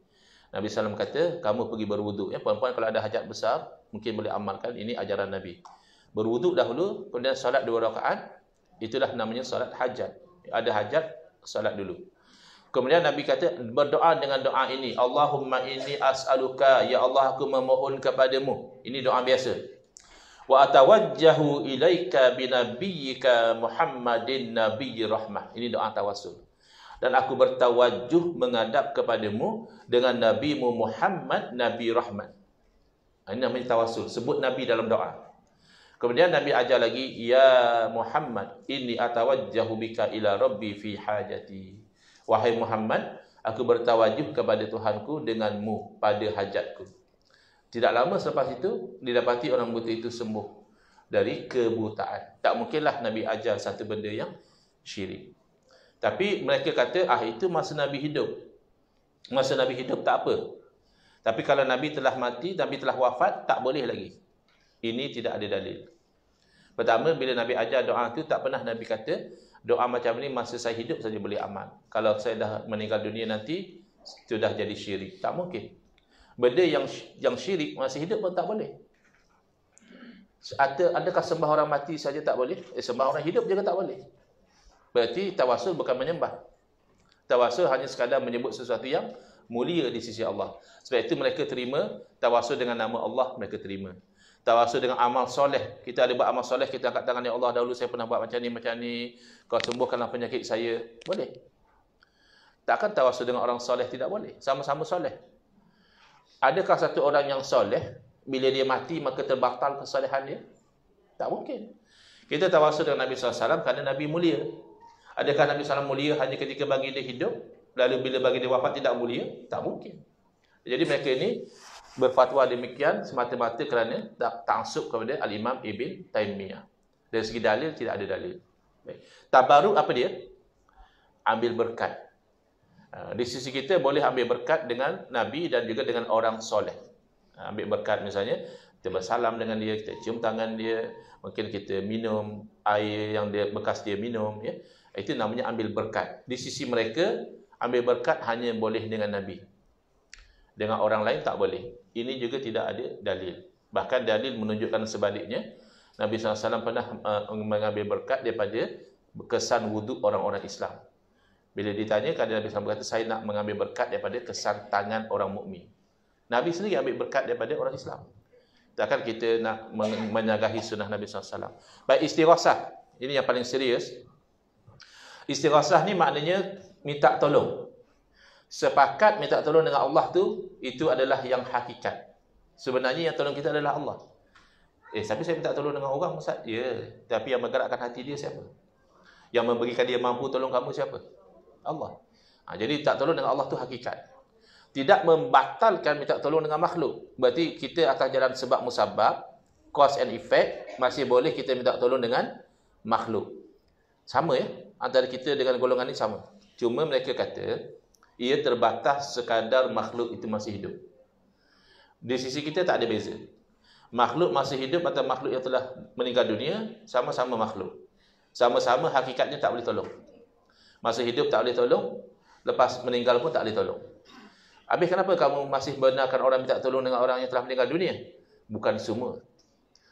Nabi SAW kata, kamu pergi berwuduk. Ya, puan-puan kalau ada hajat besar, mungkin boleh amalkan. Ini ajaran Nabi. Berwuduk dahulu, kemudian salat 2 rakaat. Itulah namanya salat hajat. Ada hajat, salat dulu. Kemudian Nabi kata, berdoa dengan doa ini. Allahumma inni as'aluka, ya Allah, aku memohon kepadamu. Ini doa biasa. Wa atawajjahu ilaika binabiyyika Muhammadin nabiyyi rahmah. Ini doa tawassul. Dan aku bertawajjuh menghadap kepadamu dengan nabimu Muhammad, nabi rahmat. Ini namanya tawassul. Sebut Nabi dalam doa. Kemudian Nabi ajar lagi, ya Muhammad, inni atawajjahu bika ila rabbi fi hajati. Wahai Muhammad, aku bertawajuh kepada Tuhanku denganmu pada hajatku. Tidak lama selepas itu, didapati orang buta itu sembuh. dari kebutaan. Tak mungkinlah Nabi ajar satu benda yang syirik. Tapi mereka kata, itu masa Nabi hidup. Masa Nabi hidup tak apa. Tapi kalau Nabi telah mati, Nabi telah wafat, tak boleh lagi. Ini tidak ada dalil. Pertama, bila Nabi ajar doa tu, tak pernah Nabi kata, doa macam ni masa saya hidup saja boleh amal. Kalau saya dah meninggal dunia nanti, sudah jadi syirik. Tak mungkin. Benda yang syirik masa hidup pun tak boleh. Adakah sembah orang mati saja tak boleh? Sembah orang hidup juga tak boleh. Berarti tawassul bukan menyembah. Tawassul hanya sekadar menyebut sesuatu yang mulia di sisi Allah. Sebab itu mereka terima tawassul dengan nama Allah, mereka terima. Tawassul dengan amal soleh. Kita ada buat amal soleh, kita angkat tangan, ya Allah, dahulu saya pernah buat macam ni. Kau sembuhkanlah penyakit saya. Boleh. Takkan tawassul dengan orang soleh tidak boleh? Sama-sama soleh. Adakah satu orang yang soleh, bila dia mati maka terbatal kesolehan dia? Tak mungkin. Kita tawassul dengan Nabi SAW kerana Nabi mulia. Adakah Nabi SAW mulia hanya ketika bagi dia hidup, lalu bila bagi dia wafat tidak mulia? Tak mungkin. Jadi mereka ini berfatwa demikian semata-mata kerana ta'assub kepada Al-Imam Ibn Taymiyah. Dari segi dalil, tidak ada dalil. Tabaruk apa dia? Ambil berkat. Di sisi kita boleh ambil berkat dengan Nabi dan juga dengan orang soleh. Ambil berkat misalnya, kita bersalam dengan dia, kita cium tangan dia, mungkin kita minum air yang dia bekas dia minum, ya. Itu namanya ambil berkat. Di sisi mereka, ambil berkat hanya boleh dengan Nabi. Dengan orang lain tak boleh. Ini juga tidak ada dalil. Bahkan dalil menunjukkan sebaliknya. Nabi SAW pernah mengambil berkat daripada kesan wuduk orang-orang Islam. Bila ditanya, kadang Nabi SAW berkata, saya nak mengambil berkat daripada kesan tangan orang mukmin. Nabi sendiri ambil berkat daripada orang Islam. Takkan kita nak menyagahi sunnah Nabi SAW. Baik, istighasah. Ini yang paling serius. Istighasah ni maknanya minta tolong. Sepakat minta tolong dengan Allah tu, itu adalah yang hakikat. Sebenarnya yang tolong kita adalah Allah. Tapi saya minta tolong dengan orang, Ustaz. Ya, tapi yang menggerakkan hati dia siapa? Yang memberikan dia mampu tolong kamu siapa? Allah. Jadi tak tolong dengan Allah tu hakikat. Tidak membatalkan minta tolong dengan makhluk. Berarti kita atas jalan sebab musabab, cause and effect, masih boleh kita minta tolong dengan makhluk. Sama ya, antara kita dengan golongan ini sama. Cuma mereka kata, ia terbatas sekadar makhluk itu masih hidup. Di sisi kita tak ada beza. Makhluk masih hidup atau makhluk yang telah meninggal dunia, sama-sama makhluk. Sama-sama hakikatnya tak boleh tolong. Masa hidup tak boleh tolong, lepas meninggal pun tak boleh tolong. Habis kenapa kamu masih benarkan orang minta tolong dengan orang yang telah meninggal dunia? Bukan semua.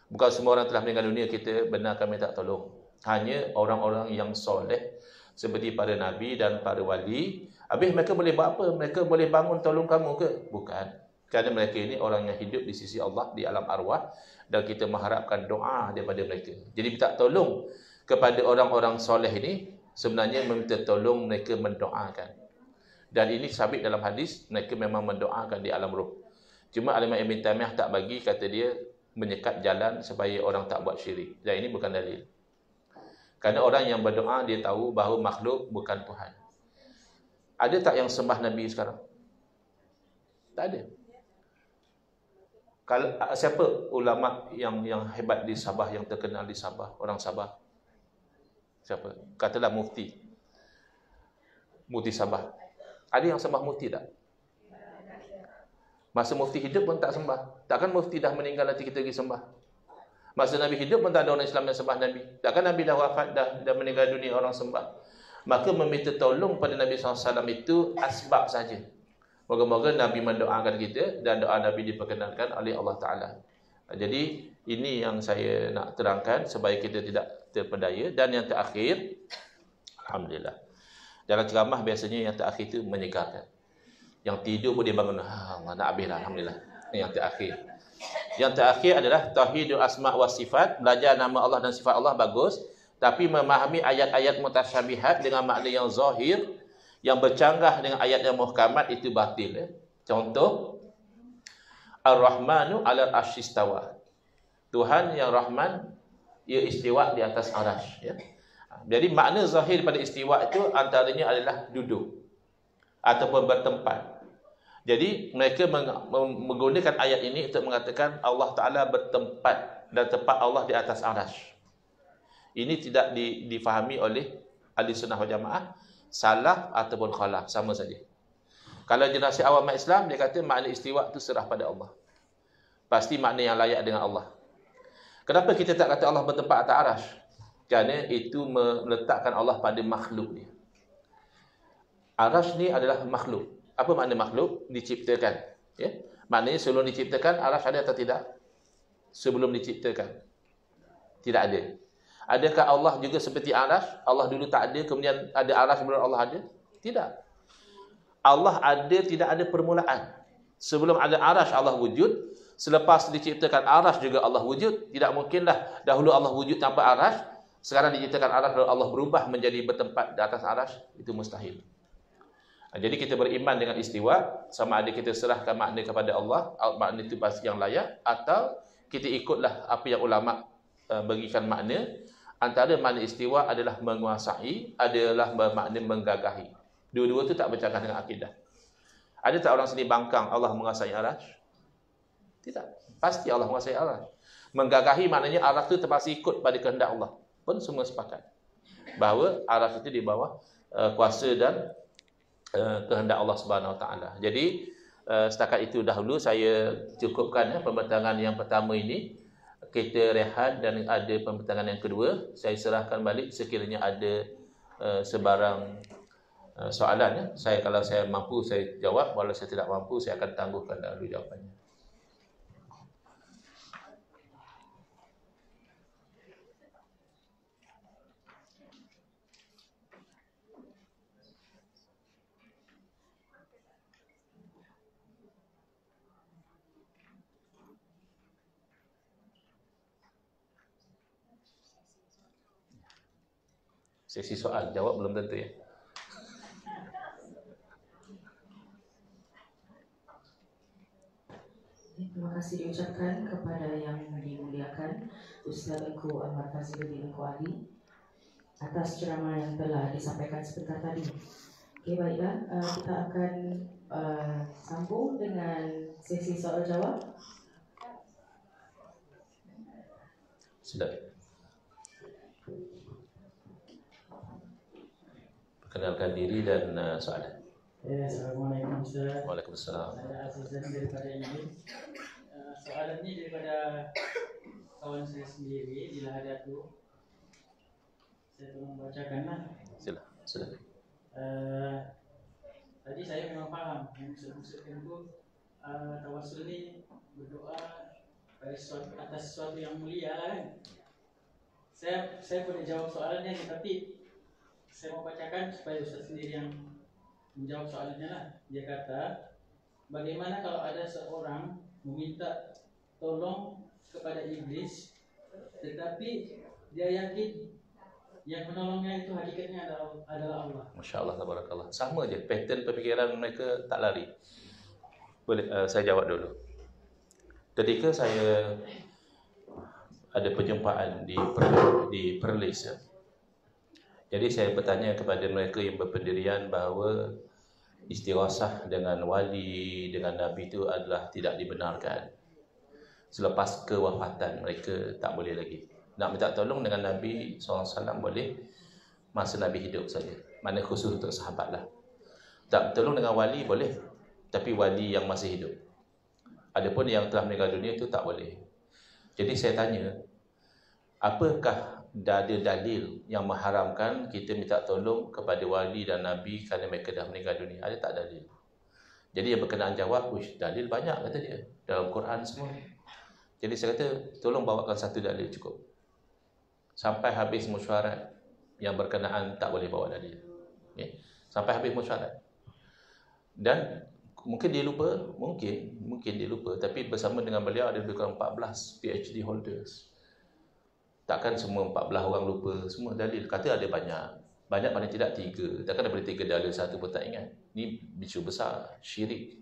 Bukan semua orang telah meninggal dunia kita benarkan minta tolong. Hanya orang-orang yang soleh seperti para nabi dan para wali. Habis mereka boleh buat apa? Mereka boleh bangun tolong kamu ke? Bukan. Kerana mereka ini orang yang hidup di sisi Allah di alam arwah dan kita mengharapkan doa daripada mereka. Jadi minta tolong kepada orang-orang soleh ini sebenarnya meminta tolong mereka mendoakan. Dan ini sabit dalam hadis, mereka memang mendoakan di alam roh. Cuma Al-Imam Ibn Taymiyah tak bagi, kata dia menyekat jalan supaya orang tak buat syirik. Dan ini bukan dalil. Kerana orang yang berdoa, dia tahu bahawa makhluk bukan Tuhan. Ada tak yang sembah Nabi sekarang? Tak ada. Kalau siapa ulama yang hebat di Sabah, yang terkenal di Sabah, orang Sabah? Siapa? Katalah mufti. Mufti Sabah. Ada yang sembah mufti tak? Masa mufti hidup pun tak sembah. Takkan mufti dah meninggal nanti kita pergi sembah? Masa Nabi hidup pun tak ada orang Islam yang sembah Nabi. Takkan Nabi dah wafat, dah meninggal dunia orang sembah? Maka meminta tolong pada Nabi SAW itu asbab saja. Moga-moga Nabi mendoakan kita dan doa Nabi diperkenankan oleh Allah Ta'ala. Jadi ini yang saya nak terangkan supaya kita tidak terpedaya. Dan yang terakhir, Alhamdulillah, dalam ceramah biasanya yang terakhir itu menyegarkan. Yang tidur pun dia bangun, nak habis dah, Alhamdulillah. Yang terakhir. Yang terakhir adalah tauhidul asma' wa sifat. Belajar nama Allah dan sifat Allah bagus. Tapi memahami ayat-ayat mutasyabihat dengan makna yang zahir, yang bercanggah dengan ayat yang muhkamat, itu batil. Contoh, Ar-Rahmanu ala arsyistawa. Tuhan yang Rahman, ia istiwa di atas arasy. Ya. Jadi makna zahir pada istiwa itu antaranya adalah duduk ataupun bertempat. Jadi mereka menggunakan ayat ini untuk mengatakan Allah Ta'ala bertempat dan tempat Allah di atas arash. Ini tidak difahami oleh ahli sunnah wal jamaah, salaf ataupun khalaf, sama saja. Kalau generasi awam Islam, dia kata makna istiwa itu serah pada Allah. Pasti makna yang layak dengan Allah. Kenapa kita tak kata Allah bertempat atas arash? Kerana itu meletakkan Allah pada makhluk dia. Arash ni adalah makhluk. Apa makna makhluk? Diciptakan. Ya? Maknanya sebelum diciptakan, arash ada atau tidak? Sebelum diciptakan. Tidak ada. Adakah Allah juga seperti arash? Allah dulu tak ada, kemudian ada arash sebelum Allah ada? Tidak. Allah ada, tidak ada permulaan. Sebelum ada arash, Allah wujud. Selepas diciptakan arash juga Allah wujud. Tidak mungkinlah dahulu Allah wujud tanpa arash. Sekarang diciptakan arash, lalu Allah berubah menjadi bertempat di atas arash. Itu mustahil. Jadi kita beriman dengan istiwa, sama ada kita serahkan makna kepada Allah, makna itu pasti yang layak, atau kita ikutlah apa yang ulama bagikan makna. Antara makna istiwa adalah menguasai, adalah bermakna menggagahi. Dua-dua itu tak bercakap dengan akidah. Ada tak orang sini bangkang Allah menguasai arash? Tidak. Pasti Allah menguasai arash. Menggagahi maknanya arash itu terpaksa ikut pada kehendak Allah. Pun semua sepakat bahawa arash itu di bawah kuasa dan kehendak Allah Subhanahu Wa Taala. Jadi setakat itu dahulu saya cukupkan pembentangan yang pertama ini. Kita rehat dan ada pembentangan yang kedua. Saya serahkan balik sekiranya ada sebarang soalan. Kalau saya mampu saya jawab, kalau saya tidak mampu saya akan tangguhkan dahulu jawapannya. Sesi soal, jawab belum tentu ya. Terima kasih diucapkan kepada yang dimuliakan Ustaz Engku Ahmad Fazliuddin Engku Ali atas ceramah yang telah disampaikan sebentar tadi. Okey, baiklah, kita akan sambung dengan sesi soal jawab. Silakan. Perkenalkan diri dan soalan. Assalamualaikum Ustaz. Waalaikumsalam. Saya Azizan daripada Inggris. Soalan ini daripada kawan saya sendiri di Lahadatul. Saya tolong bacakanlah. Silakan. Tadi saya memang paham yang maksudkan itu tawasul ini berdoa atas sesuatu yang mulia kan. Saya boleh jawab soalannya tapi saya mau bacakan supaya Ustaz sendiri yang menjawab soalannya lah. Dia kata, bagaimana kalau ada seorang meminta tolong kepada iblis, tetapi dia yakin yang menolongnya itu hakikatnya adalah Allah. Masya Allah, tabarakallah. Sama je, pattern pemikiran mereka tak lari. Boleh saya jawab dulu. Ketika saya ada perjumpaan di Perlis, jadi saya bertanya kepada mereka yang berpendirian bahawa istighasah dengan wali, dengan nabi itu adalah tidak dibenarkan. Selepas kewafatan mereka tak boleh lagi. Nak minta tolong dengan Nabi SAW boleh masa Nabi hidup saja. Mana khusus untuk sahabat lah. Tak tolong dengan wali boleh, tapi wali yang masih hidup. Adapun yang telah meninggal dunia itu tak boleh. Jadi saya tanya, apakah ada dalil yang mengharamkan kita minta tolong kepada wali dan nabi kerana mereka dah meninggal dunia? Ada tak dalil? Jadi yang berkenaan jawab, dalil banyak kata dia dalam Quran semua. Jadi saya kata, tolong bawakan satu dalil cukup. Sampai habis mesyuarat yang berkenaan tak boleh bawa dalil. Okay? Sampai habis mesyuarat. Dan mungkin dia lupa, mungkin dia lupa, tapi bersama dengan beliau ada lebih kurang 14 PhD holders. Takkan semua 14 orang lupa semua dalil. Kata ada banyak paling tidak 3. Takkan daripada 3 dalil satu pun tak ingat. Ini isu besar, syirik.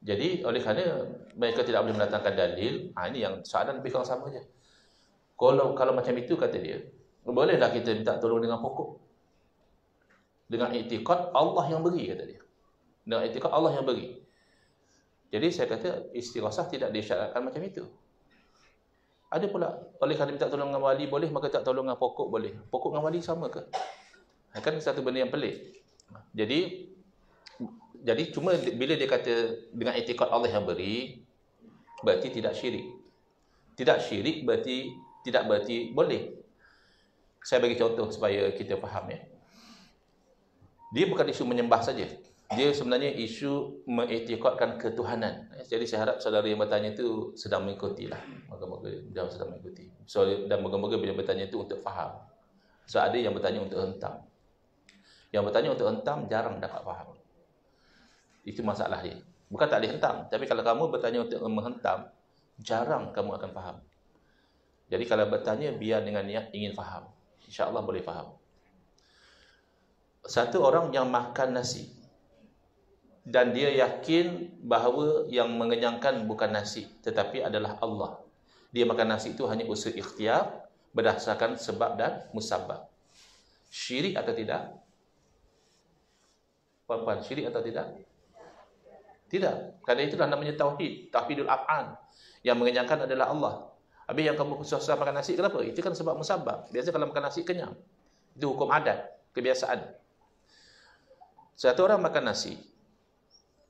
Jadi oleh kerana mereka tidak boleh mendatangkan dalil, ini yang soalan lebih kurang sama je. Kalau macam itu kata dia, bolehlah kita minta tolong dengan pokok. Dengan iktikad Allah yang beri kata dia. Dengan iktikad Allah yang beri. Jadi saya kata istighasah tidak disyaratkan macam itu. Ada pula, oleh kerana minta tolong dengan wali boleh, maka tak tolong dengan pokok boleh. Pokok dengan wali sama ke? Kan satu benda yang pelik. Jadi cuma bila dia kata dengan etikad Allah yang beri, berarti tidak syirik. Tidak syirik tidak berarti boleh. Saya bagi contoh supaya kita faham ya. Dia bukan isu menyembah saja. Dia sebenarnya isu mengiktikadkan ketuhanan. Jadi saya harap saudara yang bertanya itu sedang mengikuti lah. Moga-moga dia sedang mengikuti. Dan moga-moga bila bertanya itu untuk faham. So ada yang bertanya untuk hentam. Yang bertanya untuk hentam jarang dapat faham. Itu masalah dia. Bukan tak boleh hentam. Tapi kalau kamu bertanya untuk menghentam, jarang kamu akan faham. Jadi kalau bertanya biar dengan niat ingin faham. InsyaAllah boleh faham. Satu orang yang makan nasi dan dia yakin bahawa yang mengenyangkan bukan nasi tetapi adalah Allah. Dia makan nasi itu hanya usul ikhtiar berdasarkan sebab dan musabab. Syirik atau tidak? Puan-puan, syirik atau tidak? Tidak. Kerana itulah namanya tauhid, tauhidul af'an. Yang mengenyangkan adalah Allah. Habis yang kamu susah makan nasi kenapa? Itu kan sebab musabab. Biasa kalau makan nasi kenyang. Itu hukum adat, kebiasaan. Satu orang makan nasi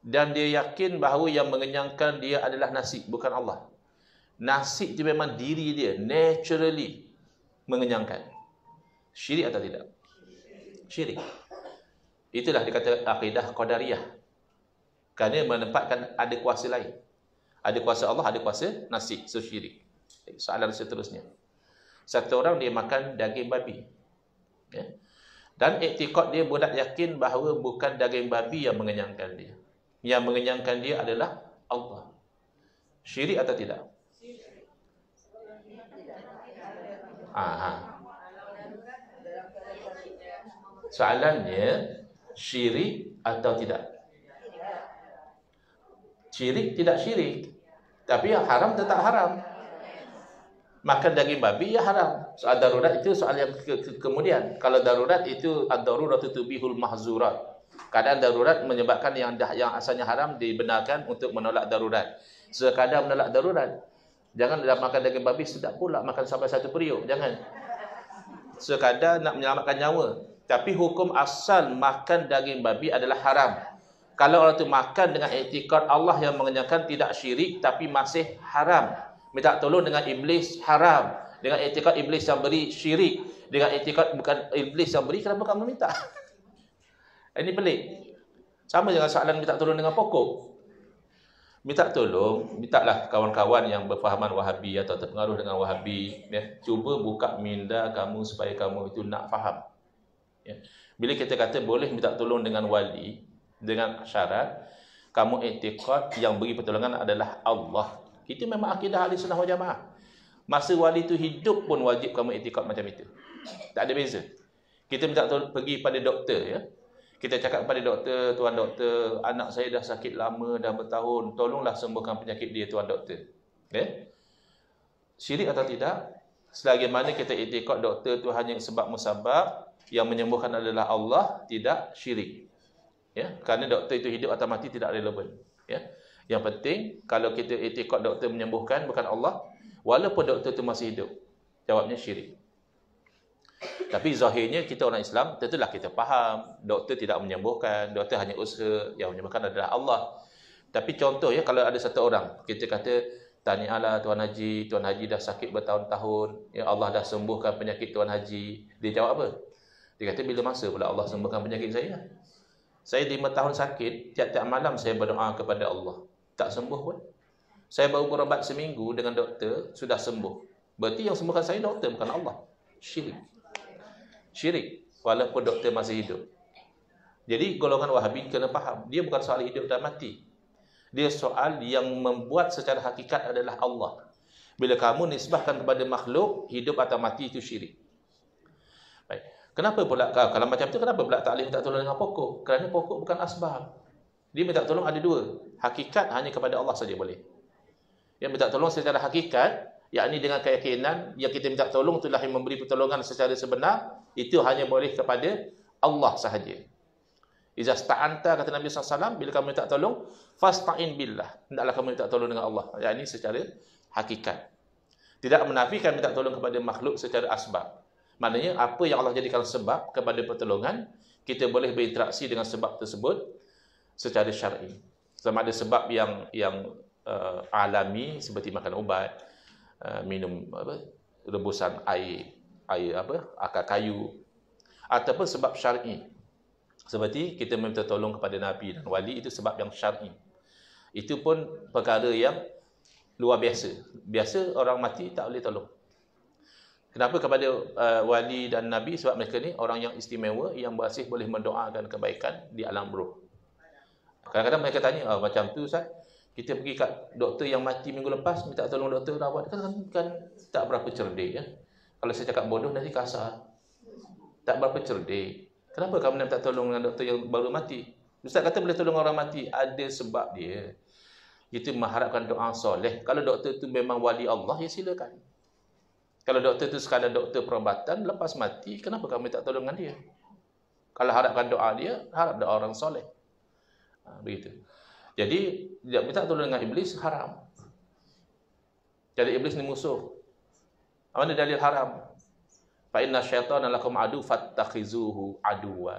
dan dia yakin bahawa yang mengenyangkan dia adalah nasi, bukan Allah. Nasi itu memang diri dia naturally mengenyangkan. Syirik atau tidak? Syirik. Itulah dikata akidah qadariyah. Kerana menempatkan ada kuasa lain. Ada kuasa Allah, ada kuasa nasi. So syirik. Soalan seterusnya. Satu orang dia makan daging babi. Ya. Dan iktikad dia budak yakin bahawa bukan daging babi yang mengenyangkan dia. Yang mengenyangkan dia adalah Allah. Syirik atau tidak? Soalannya, syirik atau tidak? Syirik tidak syirik. Tapi yang haram tetap haram. Makan daging babi ya haram. Soal darurat itu soal yang kemudian. Kalau darurat itu ad-daruratu tubihul mahzurat. Keadaan darurat menyebabkan yang asalnya haram dibenarkan untuk menolak darurat. Sekadar menolak darurat. Jangan dah makan daging babi sedap pula makan sampai satu periuk. Jangan. Sekadar nak menyelamatkan nyawa. Tapi hukum asal makan daging babi adalah haram. Kalau orang itu makan dengan iktikad Allah yang mengenyangkan tidak syirik tapi masih haram. Minta tolong dengan iblis haram. Dengan iktikad iblis yang beri syirik. Dengan iktikad bukan iblis yang beri, kenapa kamu minta? Ini pelik. Sama dengan soalan minta tolong dengan pokok. Minta tolong, mintalah kawan-kawan yang berfahaman Wahabi atau terpengaruh dengan Wahabi, ya, cuba buka minda kamu supaya kamu itu nak faham. Ya. Bila kita kata boleh minta tolong dengan wali, dengan syarat kamu iktikad yang beri pertolongan adalah Allah. Itu memang akidah ahli sunnah wal jamaah. Masa wali itu hidup pun wajib kamu iktikad macam itu. Tak ada beza. Kita minta tolong pergi pada doktor, ya. Kita cakap pada doktor, tuan doktor, anak saya dah sakit lama, dah bertahun, tolonglah sembuhkan penyakit dia, tuan doktor. Okay? Syirik atau tidak? Selagi mana kita iktikad doktor itu hanya sebab musabab, yang menyembuhkan adalah Allah, tidak syirik. Ya, kerana doktor itu hidup atau mati tidak relevan. Ya. Yang penting kalau kita iktikad doktor menyembuhkan bukan Allah, walaupun doktor itu masih hidup, jawabnya syirik. Tapi zahirnya kita orang Islam, tentulah kita faham doktor tidak menyembuhkan, doktor hanya usaha, yang menyembuhkan adalah Allah. Tapi contoh ya, kalau ada satu orang kita kata tahniahlah Tuan Haji dah sakit bertahun-tahun, ya Allah dah sembuhkan penyakit Tuan Haji. Dia jawab apa? Dia kata bila masa pula Allah sembuhkan penyakit saya? Saya 5 tahun sakit, tiap-tiap malam saya berdoa kepada Allah. Tak sembuh pun. Saya baru berubat seminggu dengan doktor, sudah sembuh. Berarti yang sembuhkan saya doktor, bukan Allah. Syirik. Syirik. Walaupun doktor masih hidup. Jadi golongan Wahabi kena faham. Dia bukan soal hidup dan mati. Dia soal yang membuat secara hakikat adalah Allah. Bila kamu nisbahkan kepada makhluk, hidup atau mati itu syirik. Baik. Kenapa pula kalau macam tu kenapa pula tak boleh minta tolong dengan pokok? Kerana pokok bukan asbab. Dia minta tolong ada dua. Hakikat hanya kepada Allah saja boleh. Yang minta tolong secara hakikat, yakni dengan keyakinan yang kita minta tolong itulah yang memberi pertolongan secara sebenar, itu hanya boleh kepada Allah sahaja. Iza sta'anta kata Nabi SAW, bila kamu minta tolong, fasta'in billah. Hendaklah kamu minta tolong dengan Allah. Yakni secara hakikat. Tidak menafikan minta tolong kepada makhluk secara asbab. Maknanya apa yang Allah jadikan sebab kepada pertolongan, kita boleh berinteraksi dengan sebab tersebut secara syar'i. Sama ada sebab yang alami seperti makan ubat, minum rebusan air akar kayu, ataupun sebab syar'i seperti kita meminta tolong kepada Nabi dan wali, itu sebab yang syar'i. Itu pun perkara yang luar biasa. Biasa orang mati tak boleh tolong. Kenapa kepada wali dan Nabi? Sebab mereka ni orang yang istimewa, yang masih boleh mendoakan kebaikan di alam roh. Kadang-kadang mereka tanya, macam tu Ustaz, kita pergi kat doktor yang mati minggu lepas, minta tolong doktor rawat, kan tak berapa cerdik ya. Kalau saya cakap bodoh nanti kasar. Tak berapa cerdik. Kenapa kamu nak minta tolong dengan doktor yang baru mati? Ustaz kata boleh tolong orang mati, ada sebab dia. Kita mengharapkan doa soleh. Kalau doktor tu memang wali Allah, ya silakan. Kalau doktor tu sekadar doktor perubatan, lepas mati, kenapa kamu minta tolong dengan dia? Kalau harapkan doa dia, harap doa orang soleh. Begitu. Jadi, minta tolong dengan iblis, haram. Jadi iblis ni musuh. Mana dalil haram? Fa inna syaitana lakum adu fattakhizuhu aduwa.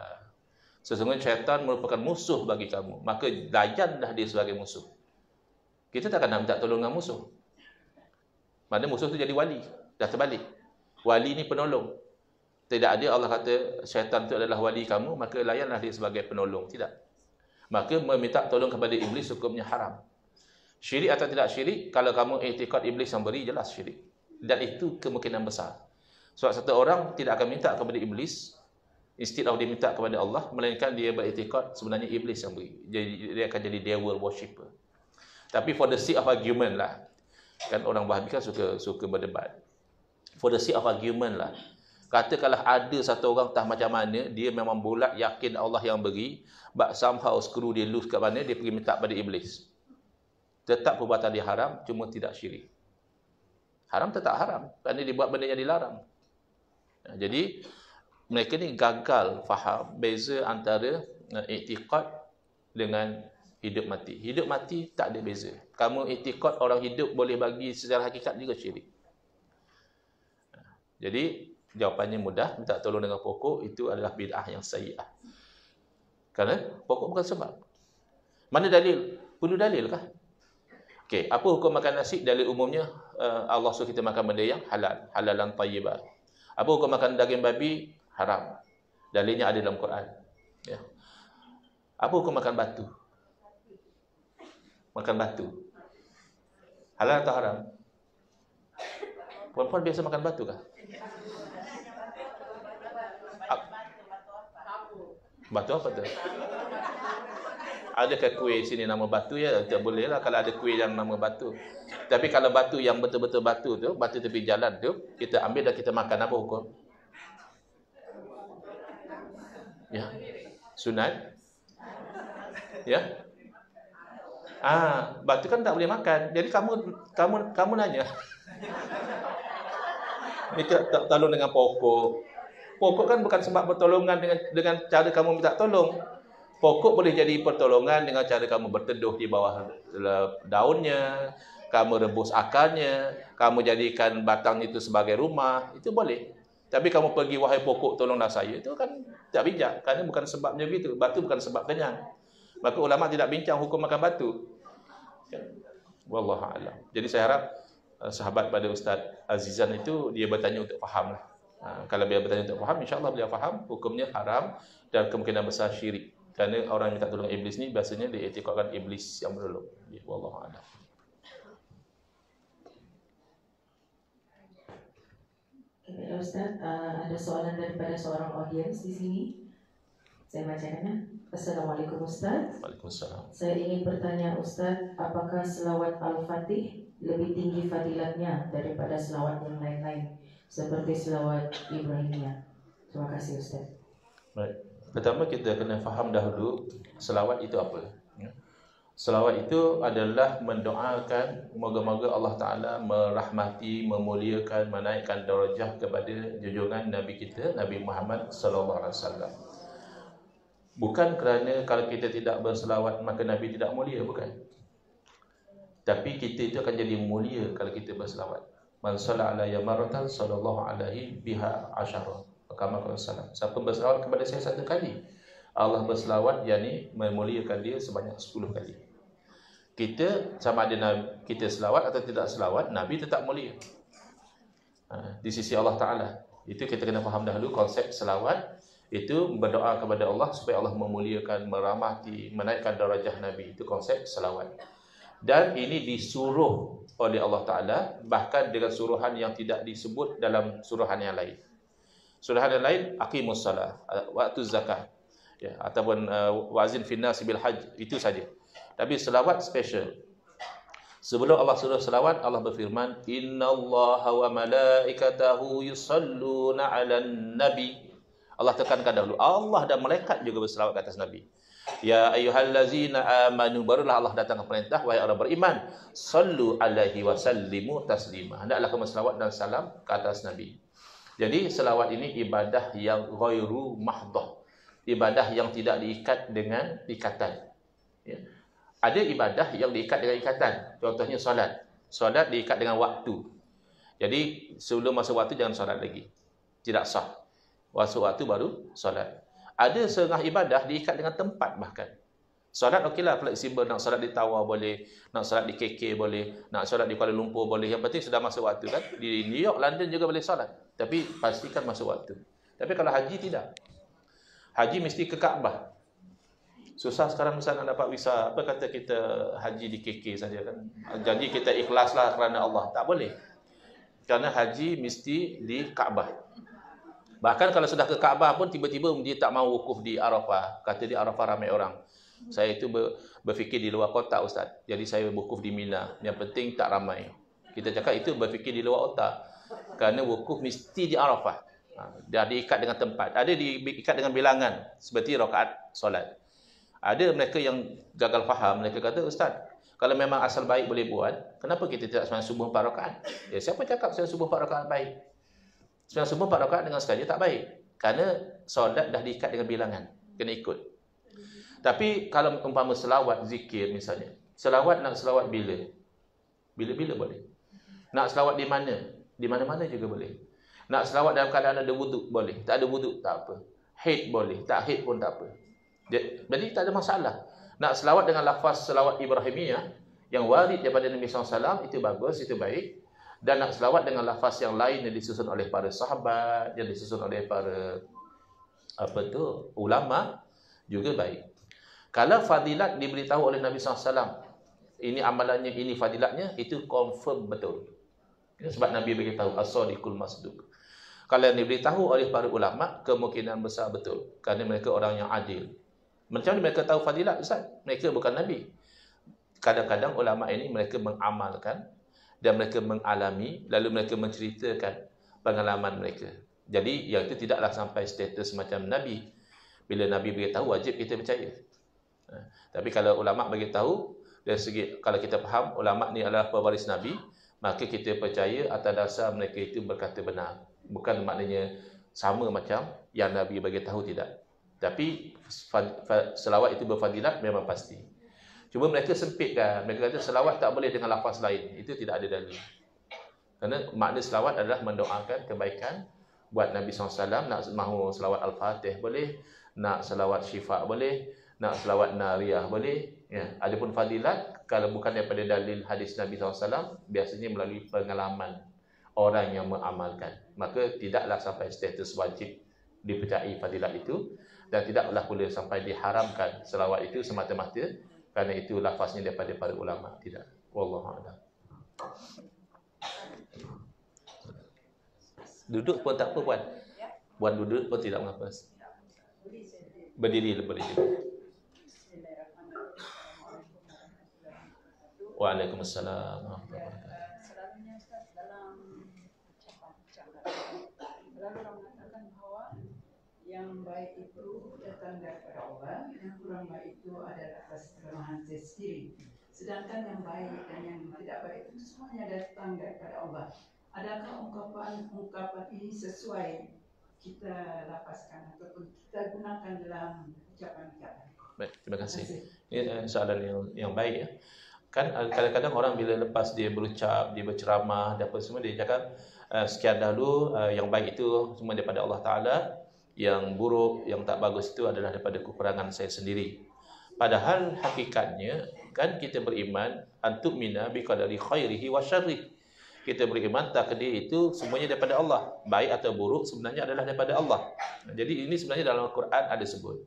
Sesungguhnya syaitan merupakan musuh bagi kamu, maka layanlah dia sebagai musuh. Kita takkan nak minta tolong dengan musuh. Mana musuh tu jadi wali. Dah terbalik. Wali ni penolong. Tidak ada Allah kata syaitan tu adalah wali kamu, maka layanlah dia sebagai penolong. Tidak. Maka meminta tolong kepada iblis hukumnya haram. Syirik atau tidak syirik, kalau kamu i'tikad iblis yang beri, jelas syirik. Dan itu kemungkinan besar. Sebab satu orang tidak akan minta kepada iblis, instead of dia minta kepada Allah, melainkan dia beriktikad sebenarnya iblis yang beri. Jadi dia akan jadi devil worshipper. Tapi for the sake of argument lah, kan orang Wahabi kan suka berdebat. For the sake of argument lah, katakanlah ada satu orang entah macam mana, dia memang bulat yakin Allah yang beri, but somehow screw dia loose kat mana, dia pergi minta pada iblis. Tetap perbuatan dia haram, cuma tidak syirik. Haram tetap haram, kerana dia buat benda yang dilarang. Jadi mereka ni gagal faham beza antara i'tikad dengan hidup mati. Hidup mati tak ada beza. Kamu i'tikad orang hidup boleh bagi secara hakikat juga syirik. Jadi jawapannya mudah, minta tolong dengan pokok itu adalah bid'ah yang sayyi'ah. Kerana pokok bukan sebab. Mana dalil? Perlu dalil kah? Okey, apa hukum makan nasi? Dalil umumnya Allah suruh kita makan benda yang halal, halalan thayyibah. Apa hukum makan daging babi? Haram. Dalilnya ada dalam Quran. Ya. Apa hukum makan batu? Makan batu. Halal atau haram? Perempuan biasa makan batu kah? Batu apa tu? Adakah kuih sini nama batu ya? Tak boleh lah kalau ada kuih yang nama batu. Tapi kalau batu yang betul-betul batu tu, batu tepi jalan tu, kita ambil dan kita makan, apa hukum? Ya. Sunat? Ya. Batu kan tak boleh makan. Jadi kamu nanya. Minta tolong dengan pokok. Pokok kan bukan sebab pertolongan dengan cara kamu minta tolong. Pokok boleh jadi pertolongan dengan cara kamu berteduh di bawah daunnya, kamu rebus akarnya, kamu jadikan batang itu sebagai rumah, itu boleh. Tapi kamu pergi, wahai pokok tolonglah saya, itu kan tak bijak, kerana bukan sebabnya begitu. Batu bukan sebab kenyang. Maka ulama tidak bincang hukum makan batu. Wallahu a'lam. Jadi saya harap sahabat pada Ustaz Azizan itu dia bertanya untuk faham lah. Kalau dia bertanya untuk faham, insya-Allah beliau faham hukumnya haram dan kemungkinan besar syirik. Kerana orang yang minta tolong iblis ni biasanya diiktikadkan iblis yang menolong. Ya, wallahu a'lam. Ustaz, ada soalan daripada seorang audiens di sini. Saya bacakannya. Assalamualaikum Ustaz. Waalaikumsalam. Saya ingin bertanya Ustaz, apakah selawat Al-Fatih lebih tinggi fadilatnya daripada selawat yang lain-lain seperti selawat Ibrahimiyah? Terima kasih Ustaz. Baik. Pertama kita kena faham dahulu selawat itu apa. Selawat itu adalah mendoakan moga-moga Allah Ta'ala merahmati, memuliakan, menaikkan darjah kepada junjungan Nabi kita, Nabi Muhammad sallallahu alaihi wasallam. Bukan kerana kalau kita tidak berselawat maka Nabi tidak mulia, bukan. Tapi kita itu akan jadi mulia kalau kita berselawat. Man shalla alayya marratan sallallahu alaihi biha asyara. Kama qala sallallahu. Siapa berselawat kepada saya satu kali, Allah berselawat, yakni memuliakan dia sebanyak 10 kali. Kita sama ada kita selawat atau tidak selawat, Nabi tetap mulia di sisi Allah Ta'ala. Itu kita kena faham dahulu konsep selawat. Itu berdoa kepada Allah supaya Allah memuliakan, merahmati, menaikkan darajah Nabi. Itu konsep selawat. Dan ini disuruh oleh Allah Ta'ala, bahkan dengan suruhan yang tidak disebut dalam suruhan yang lain. Suruhan yang lain, aqimus salah, waktu zakat, ya, ataupun wazin finnas bil hajj, itu saja. Tapi selawat special. Sebelum Allah suruh selawat, Allah berfirman, innallaha wa malaikatahu yusalluna 'alan nabi. Allah tekankan dahulu, Allah dan malaikat juga berselawat ke atas Nabi. Ya ayyuhallazina amanu, barulah Allah datang ke perintah, wahai orang beriman, sallu alaihi wa sallimu taslima. Hendaklah kamu selawat dan salam ke atas Nabi. Jadi selawat ini ibadah yang ghairu mahdhah, ibadah yang tidak diikat dengan ikatan. Ya. Ada ibadah yang diikat dengan ikatan. Contohnya solat. Solat diikat dengan waktu. Jadi sebelum masuk waktu jangan solat lagi. Tidak sah. Masuk waktu baru solat. Ada setengah ibadah diikat dengan tempat bahkan. Solat okeylah fleksibel, nak solat di Tawau boleh, nak solat di KK boleh, nak solat di Kuala Lumpur boleh. Yang penting sudah masuk waktu kan. Di New York, London juga boleh solat. Tapi pastikan masuk waktu. Tapi kalau haji tidak. Haji mesti ke Kaabah. Susah sekarang Ustaz nak dapat visa. Apa kata kita haji di KK saja kan? Janji kita ikhlaslah kerana Allah. Tak boleh. Kerana haji mesti di Kaabah. Bahkan kalau sudah ke Kaabah pun tiba-tiba dia tak mau wukuf di Arafah. Kata di Arafah ramai orang. Saya itu berfikir di luar kotak Ustaz. Jadi saya wukuf di Mina. Yang penting tak ramai. Kita cakap itu berfikir di luar otak. Kerana wukuf mesti di Arafah. Dah diikat dengan tempat. Ada diikat dengan bilangan. Seperti rakaat solat. Ada mereka yang gagal faham, mereka kata, Ustaz, kalau memang asal baik boleh buat, kenapa kita tidak sembahyang subuh 4 rakaat? Ya, siapa cakap sembahyang subuh 4 rakaat baik? Sembahyang subuh 4 rakaat dengan sekali tak baik. Kerana solat dah diikat dengan bilangan, kena ikut. Tapi kalau umpama selawat, zikir misalnya, selawat nak selawat bila? Bila-bila boleh. Nak selawat di mana? Di mana-mana juga boleh. Nak selawat dalam keadaan ada wuduk boleh. Tak ada wuduk tak apa. Haid boleh, tak haid pun tak apa. Jadi tak ada masalah. Nak selawat dengan lafaz selawat Ibrahimiyah yang warid daripada Nabi SAW, itu bagus, itu baik. Dan nak selawat dengan lafaz yang lain yang disusun oleh para sahabat, yang disusun oleh para ulama, juga baik. Kalau fadilat diberitahu oleh Nabi SAW, ini amalannya, ini fadilatnya, itu confirm betul. Sebab Nabi beritahu as-sadiqul masduq. Kalau diberitahu oleh para ulama, kemungkinan besar betul. Kerana mereka orang yang adil. Macam mana mereka tahu fadilat Ustaz? Mereka bukan Nabi. Kadang-kadang ulama ini mereka mengamalkan dan mereka mengalami, lalu mereka menceritakan pengalaman mereka. Jadi yang itu tidaklah sampai status macam Nabi. Bila Nabi beritahu, wajib kita percaya. Tapi kalau ulama beritahu, dari segi kalau kita faham ulama ni adalah pewaris Nabi, maka kita percaya atas dasar mereka itu berkata benar. Bukan maknanya sama macam yang Nabi beritahu, tidak. Tapi selawat itu berfadilat memang pasti. Cuma mereka sempitkan. Mereka kata selawat tak boleh dengan lafaz lain. Itu tidak ada dalil. Kerana makna selawat adalah mendoakan kebaikan buat Nabi SAW. Nak mahu selawat Al-Fatih boleh, nak selawat Syifa boleh, nak selawat Nariyah boleh. Ya. Adapun fadilat, kalau bukan daripada dalil hadis Nabi SAW, biasanya melalui pengalaman orang yang mengamalkan. Maka tidaklah sampai status wajib dipercayai fadilat itu. Dan tidaklah boleh sampai diharamkan selawat itu semata-mata kerana itu lafaznya daripada para ulama. Tidak. Wallahu a'lam. Duduk pun tak apa Puan. Puan duduk pun tidak mengapa. Berdiri boleh juga. Waalaikumsalam. Selalunya dalam ucapan-ucapan selalu orang mengatakan bahawa yang baik itu datang daripada Allah, yang kurang baik itu adalah atas kelemahan saya sendiri. Sedangkan yang baik dan yang tidak baik itu semuanya datang daripada Allah. Adakah ungkapan ini sesuai kita lapaskan ataupun kita gunakan dalam ucapan-ucapan? Baik, terima kasih. Ini soalan yang baik ya. Kan kadang-kadang orang bila lepas dia berucap, dia berceramah, dan apa semua, dia cakap sekian dahulu, yang baik itu semua daripada Allah Ta'ala, yang buruk, yang tak bagus itu adalah daripada kekurangan saya sendiri. Padahal hakikatnya kan kita beriman antuk mina biqadari khairihi wa syarrih. Kita beriman takdir itu semuanya daripada Allah, baik atau buruk sebenarnya adalah daripada Allah. Jadi ini sebenarnya dalam Al-Quran ada sebut.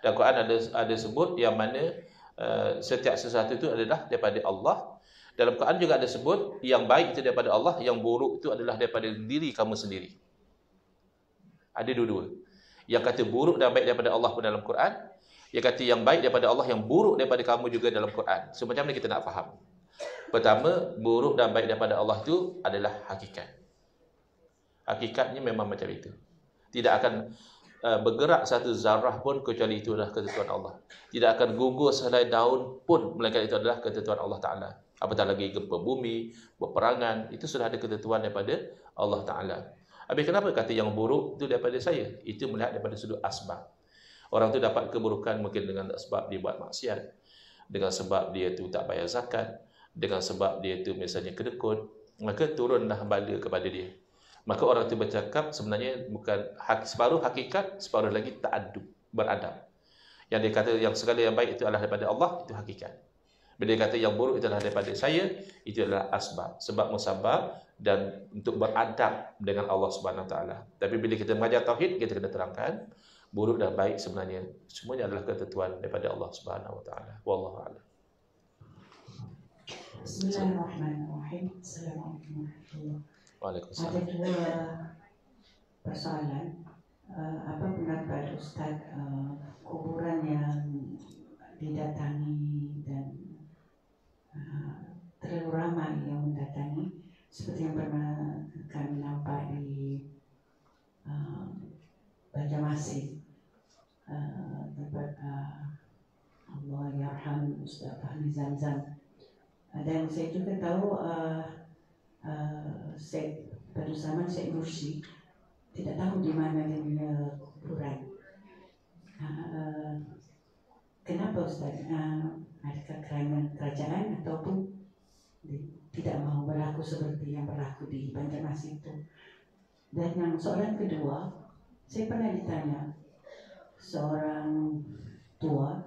Dan Al-Quran ada sebut yang mana setiap sesuatu itu adalah daripada Allah. Dalam Quran juga ada sebut yang baik itu daripada Allah, yang buruk itu adalah daripada diri kamu sendiri. Ada dua-dua. Yang kata buruk dan baik daripada Allah pun dalam Quran. Yang kata yang baik daripada Allah, yang buruk daripada kamu juga dalam Quran. So macam mana kita nak faham? Pertama, buruk dan baik daripada Allah itu adalah hakikat. Hakikatnya memang macam itu. Tidak akan bergerak satu zarah pun kecuali itu adalah ketentuan Allah. Tidak akan gugur sehelai daun pun melainkan itu adalah ketentuan Allah Ta'ala. Apatah lagi gempa bumi, peperangan, itu sudah ada ketentuan daripada Allah Ta'ala. Habis kenapa kata yang buruk itu daripada saya? Itu melihat daripada sudut asbab. Orang tu dapat keburukan mungkin dengan sebab dia buat maksiat, dengan sebab dia tu tak bayar zakat, dengan sebab dia tu misalnya kedekut, maka turunlah bala kepada dia. Maka orang tu bercakap sebenarnya bukan separuh hakikat, separuh lagi ta'addub, beradab. Yang dia kata yang segala yang baik itu adalah daripada Allah, itu hakikat. Bila dia kata yang buruk itu adalah daripada saya, itu adalah asbab, sebab musabab, dan untuk beradab dengan Allah Subhanahu Wa Taala. Tapi bila kita mengajar tauhid, kita kena terangkan buruk dan baik sebenarnya semuanya adalah ketentuan daripada Allah Subhanahu Wa Taala. Wallahu a'lam. Bismillahirrahmanirrahim. Assalamualaikum warahmatullahi wabarakatuh. Waalaikumsalam. Ada dua persoalan. Apa pendapat Ustaz kuburan yang didatangi dan terlalu ramai yang mendatangi, seperti yang pernah kami nampak di Banjarmasin, tempat Allah yarham Ustaz Fahmi Zamzam. Dan saya juga tahu pada zaman Syed Nursi tidak tahu di mana dia punya kuburan. Kenapa Ustaz? Adakah kerana kerajaan ataupun tidak mahu berlaku seperti yang berlaku di Banjarmasin itu? Dan yang soalan kedua, saya pernah ditanya seorang tua,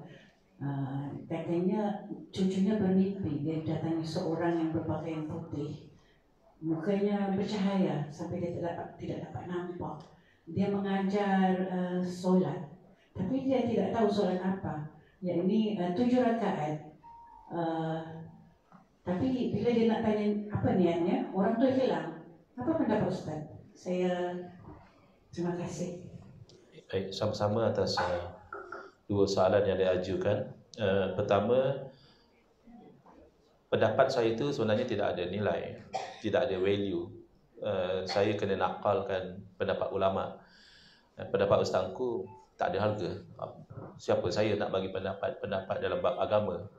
katanya cucunya bermimpi dia datangi seorang yang berpakaian putih, mukanya bercahaya sampai dia tidak dapat nampak. Dia mengajar solat, tapi dia tidak tahu solat apa. Yakni 7 rakaat. Tapi bila dia nak tanya apa niatnya, orang tu hilang. Apa pendapat Ustaz? Saya terima kasih. Baik, sama-sama atas dua soalan yang diajukan. Pertama, pendapat saya itu sebenarnya tidak ada nilai, tidak ada value. Saya kena nakalkan pendapat ulama. Pendapat ustazku tak ada harga. Siapa saya nak bagi pendapat dalam bab agama?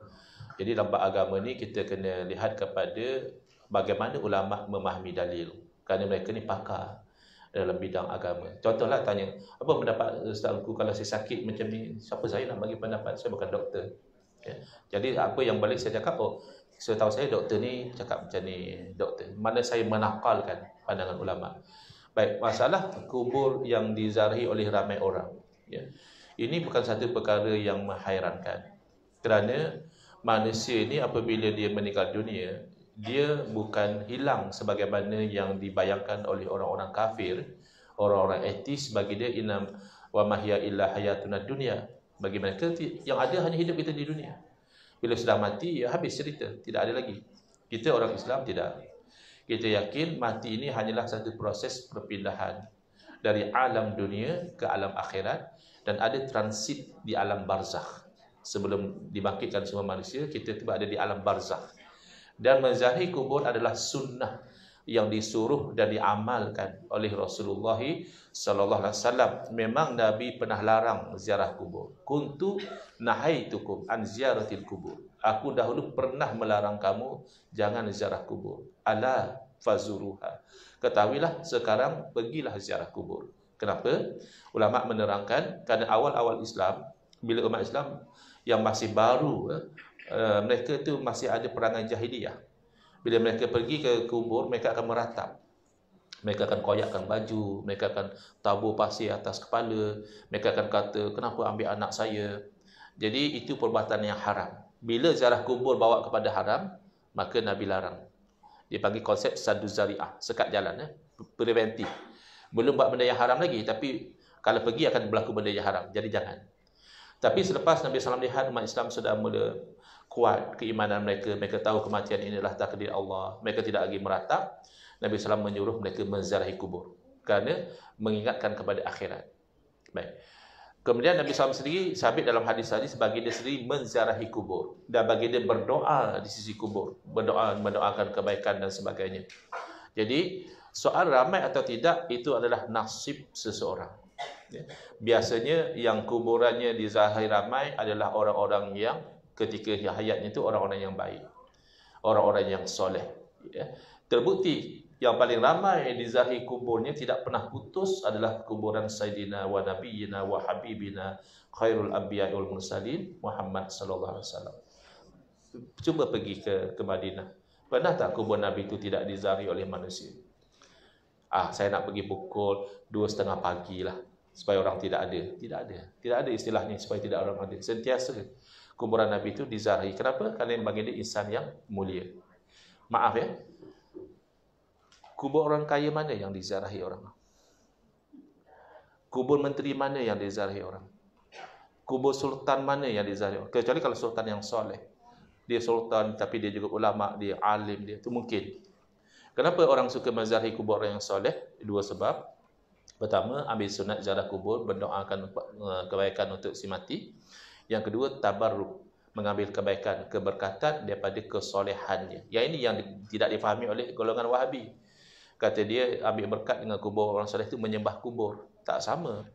Jadi dalam bab agama ni kita kena lihat kepada bagaimana ulama memahami dalil. Kerana mereka ni pakar dalam bidang agama. Contohlah tanya, apa pendapat ustazku kalau saya sakit macam ni? Siapa saya nak bagi pendapat? Saya bukan doktor. Okay. Jadi apa yang balik saya cakap, setahu saya doktor ni cakap macam ni, doktor. Mana saya menakalkan pandangan ulama. Baik, masalah kubur yang dizarahi oleh ramai orang. Ya. Ini bukan satu perkara yang menghairankan. Kerana manusia ini apabila dia meninggal dunia, dia bukan hilang sebagaimana yang dibayangkan oleh orang-orang kafir, orang-orang etis. Bagi dia inam wa mahya illa hayatuna dunya. Bagi mereka yang ada hanya hidup kita di dunia. Bila sudah mati, ya habis cerita, tidak ada lagi. Kita orang Islam tidak. Kita yakin mati ini hanyalah satu proses perpindahan dari alam dunia ke alam akhirat, dan ada transit di alam barzakh. Sebelum dibangkitkan semua manusia, kita tiba ada di alam barzakh. Dan menziarahi kubur adalah sunnah yang disuruh dan diamalkan oleh Rasulullah sallallahu alaihi wasallam. Memang Nabi pernah larang ziarah kubur. Kuntu nahaitukum an ziyaratil kubur. Aku dahulu pernah melarang kamu jangan ziarah kubur. Ala fazuruha. Ketahuilah sekarang pergilah ziarah kubur. Kenapa? Ulama menerangkan kerana awal-awal Islam, bila umat Islam yang masih baru mereka tu masih ada perangai jahiliyah. Bila mereka pergi ke kubur, mereka akan meratap. Mereka akan koyakkan baju, mereka akan tabur pasir atas kepala, mereka akan kata, kenapa ambil anak saya? Jadi itu perbuatan yang haram. Bila ziarah kubur bawa kepada haram, maka Nabi larang. Dia panggil konsep saddu zari'ah, sekat jalan, preventif. Belum buat benda yang haram lagi, tapi kalau pergi akan berlaku benda yang haram, jadi jangan. Tapi selepas Nabi SAW lihat umat Islam sudah mula kuat keimanan mereka, mereka tahu kematian ini adalah takdir Allah, mereka tidak lagi meratap, Nabi SAW menyuruh mereka menziarahi kubur kerana mengingatkan kepada akhirat. Baik. Kemudian Nabi SAW sendiri sabit dalam hadis-hadis bagi dia sendiri menziarahi kubur dan bagi dia berdoa di sisi kubur, mendoakan kebaikan dan sebagainya. Jadi soal ramai atau tidak itu adalah nasib seseorang. Biasanya yang kuburannya diziarahi ramai adalah orang-orang yang ketika hayatnya itu orang-orang yang baik, orang-orang yang soleh. Terbukti yang paling ramai diziarahi kuburnya tidak pernah putus adalah kuburan Sayyidina wa Nabiyina wa Habibina Khairul Anbiya wal Mursalin Muhammad sallallahu alaihi wasallam. Cuba pergi ke Madinah. Pernah tak kubur Nabi itu tidak diziarahi oleh manusia? Saya nak pergi pukul 2:30 pagi lah supaya orang tidak ada. Tidak ada istilahnya supaya tidak orang ada. Sentiasa kuburan Nabi itu diziarahi. Kenapa? Kerana bagi dia insan yang mulia. Maaf ya. Kubur orang kaya mana yang diziarahi orang? Kubur menteri mana yang diziarahi orang? Kubur sultan mana yang diziarahi orang? Kecuali kalau sultan yang soleh. Dia sultan tapi dia juga ulama, dia alim, dia itu mungkin. Kenapa orang suka menziarahi kubur orang yang soleh? Dua sebab. Pertama, ambil sunat ziarah kubur, berdoakan kebaikan untuk si mati. Yang kedua, tabarruk, mengambil kebaikan, keberkatan daripada kesolehannya. Yang ini yang tidak difahami oleh golongan Wahabi. Kata dia ambil berkat dengan kubur orang soleh itu menyembah kubur. Tak sama.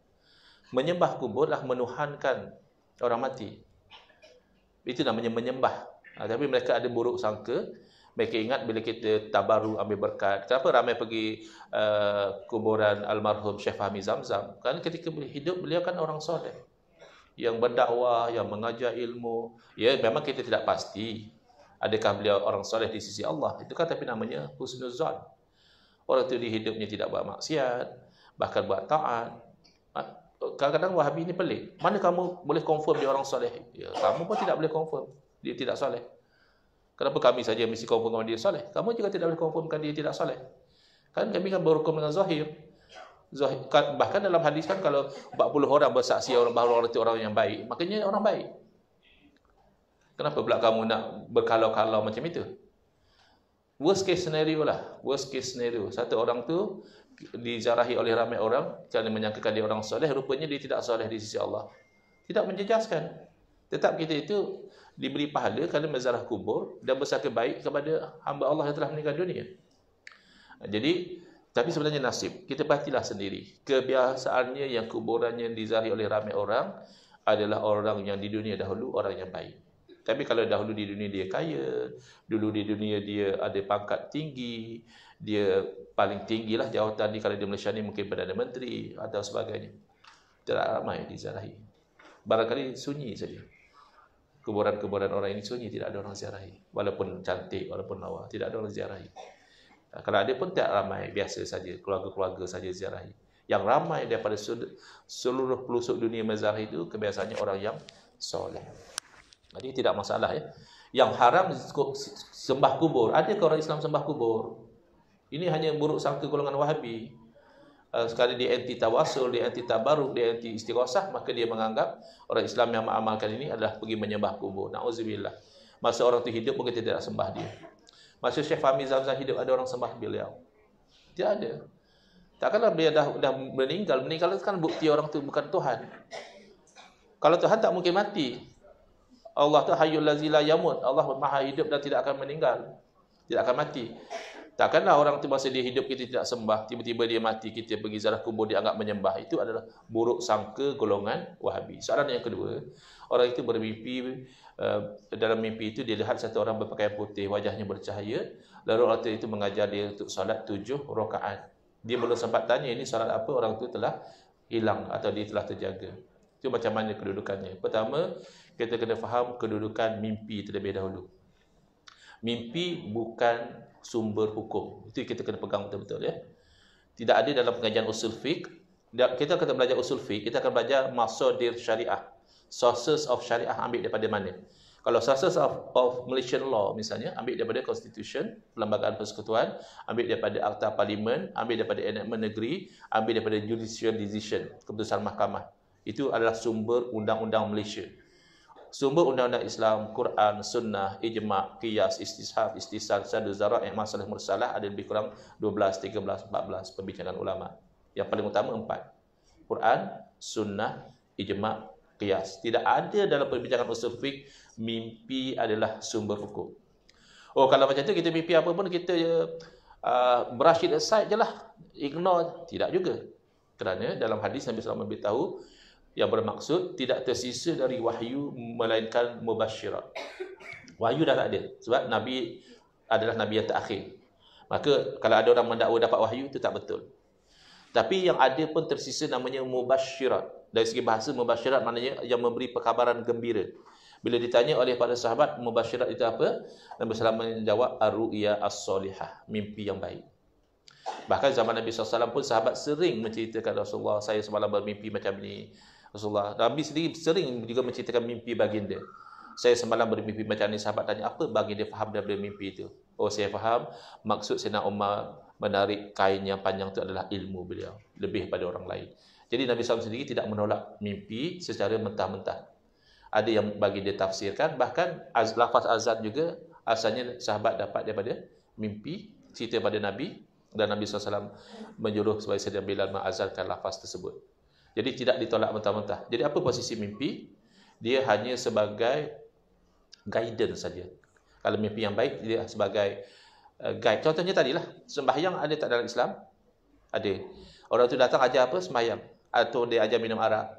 Menyembah kubur adalah menuhankan orang mati. Itu namanya menyembah. Tapi mereka ada buruk sangka. Mereka ingat bila kita tabaru ambil berkat. Kenapa ramai pergi kuburan almarhum Syekh Fahmi Zamzam? Kerana ketika hidup beliau kan orang soleh. Yang berdakwah, yang mengajar ilmu. Ya memang kita tidak pasti. Adakah beliau orang soleh di sisi Allah? Itu kan tapi namanya husnuzan. Orang itu di hidupnya tidak buat maksiat, bahkan buat taat. Kadang-kadang Wahabi ini pelik. Mana kamu boleh confirm dia orang soleh? Ya, kamu pun tidak boleh confirm dia tidak soleh. Kenapa kami saja mesti confirm dia soleh? Kamu juga tidak boleh confirmkan dia tidak soleh. Kan kami kan berhukum dengan zahir. Bahkan dalam hadis kan kalau 40 orang bersaksi bahawa orang itu orang yang baik, makanya orang baik. Kenapa pula kamu nak berkalau-kalau macam itu? Worst case scenario lah. Worst case scenario. Satu orang tu diziarahi oleh ramai orang kerana menyangkakan dia orang soleh, rupanya dia tidak soleh di sisi Allah. Tidak menjejaskan. Tetap kita itu diberi pahala kerana menziarah kubur dan bersangka baik kepada hamba Allah yang telah meninggal dunia. Jadi, tapi sebenarnya nasib. Kita perhatilah sendiri. Kebiasaannya yang kuburannya diziarahi oleh ramai orang adalah orang yang di dunia dahulu orang yang baik. Tapi kalau dahulu di dunia dia kaya, dulu di dunia dia ada pangkat tinggi, dia paling tinggilah jawatan ni, kalau di Malaysia ni mungkin Perdana Menteri atau sebagainya. Tidak ramai diziarahi. Barangkali sunyi saja. Kuburan-kuburan orang ini sunyi, tidak ada orang ziarahi. Walaupun cantik, walaupun lawa, tidak ada orang ziarahi. Kalau ada pun tidak ramai, biasa saja, keluarga-keluarga saja ziarahi. Yang ramai daripada seluruh pelosok dunia menziarahi itu kebiasaannya orang yang soleh. Jadi tidak masalah ya. Yang haram sembah kubur. Adakah orang Islam sembah kubur? Ini hanya buruk sangka golongan Wahabi. Sekali dia anti tawasul, dia anti tabaruk, dia anti istighosah, maka dia menganggap orang Islam yang mengamalkan ini adalah pergi menyembah kubur. Na'udzubillah. Masa orang itu hidup mungkin tidak sembah dia. Masa Syekh Fahmi Zamzam hidup ada orang sembah beliau? Tidak ada. Takkanlah dia dah meninggal. Meninggal itu kan bukti orang itu bukan Tuhan. Kalau Tuhan tak mungkin mati. Allah tu hayyul lazi la yamut. Allah maha hidup dan tidak akan meninggal. Tidak akan mati. Takkanlah orang tu masa dia hidup kita tidak sembah, tiba-tiba dia mati kita pergi ziarah kubur dia anggap menyembah. Itu adalah buruk sangka golongan Wahabi. Soalan yang kedua, orang itu bermimpi, dalam mimpi itu dia lihat satu orang berpakaian putih, wajahnya bercahaya, lalu orang itu mengajar dia untuk solat 7 rakaat. Dia belum sempat tanya ini solat apa, orang itu telah hilang atau dia telah terjaga. Itu macam mana kedudukannya? Pertama, kita kena faham kedudukan mimpi terlebih dahulu. Mimpi bukan sumber hukum. Itu kita kena pegang betul-betul ya. Tidak ada dalam pengajian usul fiqh. Kita akan belajar usul fiqh, kita akan belajar masadir syariah. Sources of syariah ambil daripada mana? Kalau sources of Malaysian law misalnya, ambil daripada Constitution, Perlembagaan Persekutuan, ambil daripada Akta Parlimen, ambil daripada enactment negeri, ambil daripada judicial decision, keputusan mahkamah. Itu adalah sumber undang-undang Malaysia. Sumber undang-undang Islam, Quran, Sunnah, Ijma', Qiyas, Istishab, Istisal, Syadu Zara', Masalah Mursalah ada lebih kurang 12, 13, 14 perbincangan ulama. Yang paling utama 4. Quran, Sunnah, Ijma', Qiyas. Tidak ada dalam perbincangan usul fiqh mimpi adalah sumber hukum. Oh, kalau macam tu kita mimpi apa pun kita brush it aside je lah, ignore. Tidak juga. Kerana dalam hadis Nabi SAW memberitahu yang bermaksud tidak tersisa dari wahyu melainkan mubasyirat. Wahyu dah tak ada sebab Nabi adalah Nabi yang terakhir. Maka kalau ada orang mendakwa dapat wahyu, itu tak betul. Tapi yang ada pun tersisa namanya mubasyirat. Dari segi bahasa, mubasyirat maknanya yang memberi perkabaran gembira. Bila ditanya oleh para sahabat, mubasyirat itu apa? Nabi SAW menjawab, ar-ru'ya as-solihah, mimpi yang baik. Bahkan zaman Nabi SAW pun sahabat sering menceritakan, Rasulullah, saya semalam bermimpi macam ni. Rasulullah, Nabi sendiri sering juga menceritakan mimpi baginda. Saya semalam bermimpi macam ni. Sahabat tanya, apa baginda faham daripada mimpi itu? Oh, saya faham maksud Sayyidina Umar menarik kain yang panjang itu adalah ilmu beliau, lebih pada orang lain. Jadi Nabi SAW sendiri tidak menolak mimpi secara mentah-mentah. Ada yang bagi dia tafsirkan, bahkan lafaz azan juga asalnya sahabat dapat daripada mimpi, cerita pada Nabi, dan Nabi SAW menyuruh supaya Sayyidina Bilal mengazankan lafaz tersebut. Jadi tidak ditolak mentah-mentah. Jadi apa posisi mimpi? Dia hanya sebagai guidance saja. Kalau mimpi yang baik, dia sebagai guide. Contohnya tadilah, sembahyang ada tak dalam Islam? Ada. Orang tu datang ajar apa? Sembahyang. Atau dia ajar minum arak?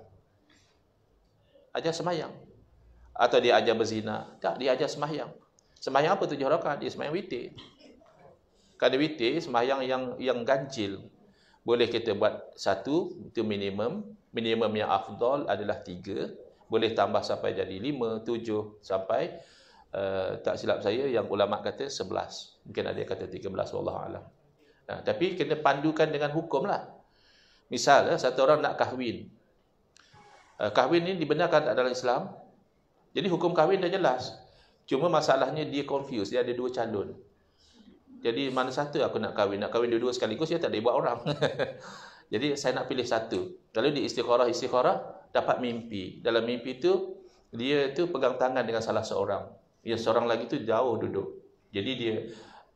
Ajar sembahyang. Atau dia ajar berzina? Tak, dia ajar sembahyang. Sembahyang apa 7 rakaat? Dia sembahyang witir. Kalau witir, sembahyang yang ganjil. Boleh kita buat 1, itu minimum. Minimum yang afdal adalah 3. Boleh tambah sampai jadi 5, 7, sampai tak silap saya yang ulama kata 11. Mungkin ada yang kata 13, wallahualam. Nah, tapi kena pandukan dengan hukum lah. Misal, satu orang nak kahwin. Kahwin ini dibenarkan tak dalam Islam? Jadi hukum kahwin dah jelas. Cuma masalahnya dia confused. Dia ada 2 calon. Jadi mana satu aku nak kahwin? Nak kahwin dua-dua sekaligus, dia tak boleh buat orang. Jadi saya nak pilih satu. Lalu di istikharah dapat mimpi. Dalam mimpi itu, dia tu pegang tangan dengan salah seorang. Yang seorang lagi tu jauh duduk. Jadi dia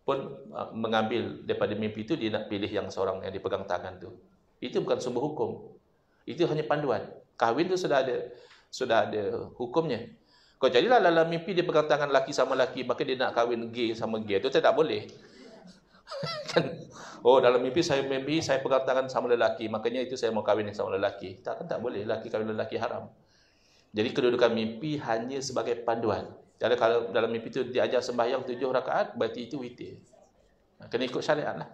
pun mengambil daripada mimpi itu, dia nak pilih yang seorang yang dipegang tangan tu. Itu bukan sumber hukum. Itu hanya panduan. Kahwin tu sudah ada hukumnya. Kau jadilah dalam mimpi dia pegang tangan laki sama laki, maka dia nak kahwin gay sama gay. Itu tak boleh. Kan? Oh, dalam mimpi saya pegang tangan sama lelaki, makanya itu saya mau kahwin sama lelaki. Tak boleh. Lelaki kahwin lelaki haram. Jadi kedudukan mimpi hanya sebagai panduan. Jadi kalau dalam mimpi itu diajar sembahyang 7 rakaat, berarti itu witir. Kena ikut syariat lah.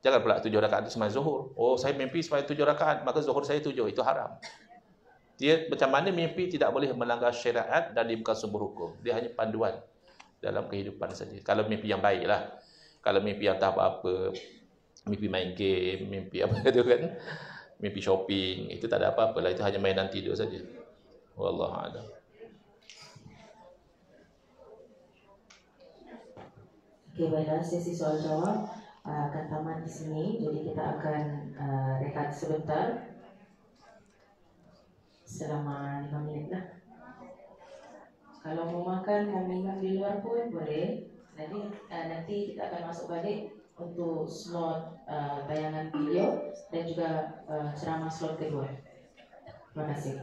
Jangan pula 7 rakaat itu sembahyang zuhur. Oh, saya mimpi sembahyang 7 rakaat, maka zuhur saya 7. Itu haram. Dia macam mana mimpi tidak boleh melanggar syariat dan dia bukan sumber hukum. Dia hanya panduan dalam kehidupan saja. Kalau mimpi yang baik lah. Kalau mimpi yang tak apa-apa, mimpi main game, mimpi apa tu kan, mimpi shopping, itu tak ada apa-apa lah. Itu hanya mainan tidur saja. Wallahu a'lam. Okey, baiklah, sesi soal jawab akan tamat di sini. Jadi kita akan rehat sebentar selama 5 minit lah. Kalau mau makan, mau minum di luar pun boleh. Nanti kita akan masuk balik untuk slot tayangan video dan juga ceramah slot kedua. Terima kasih.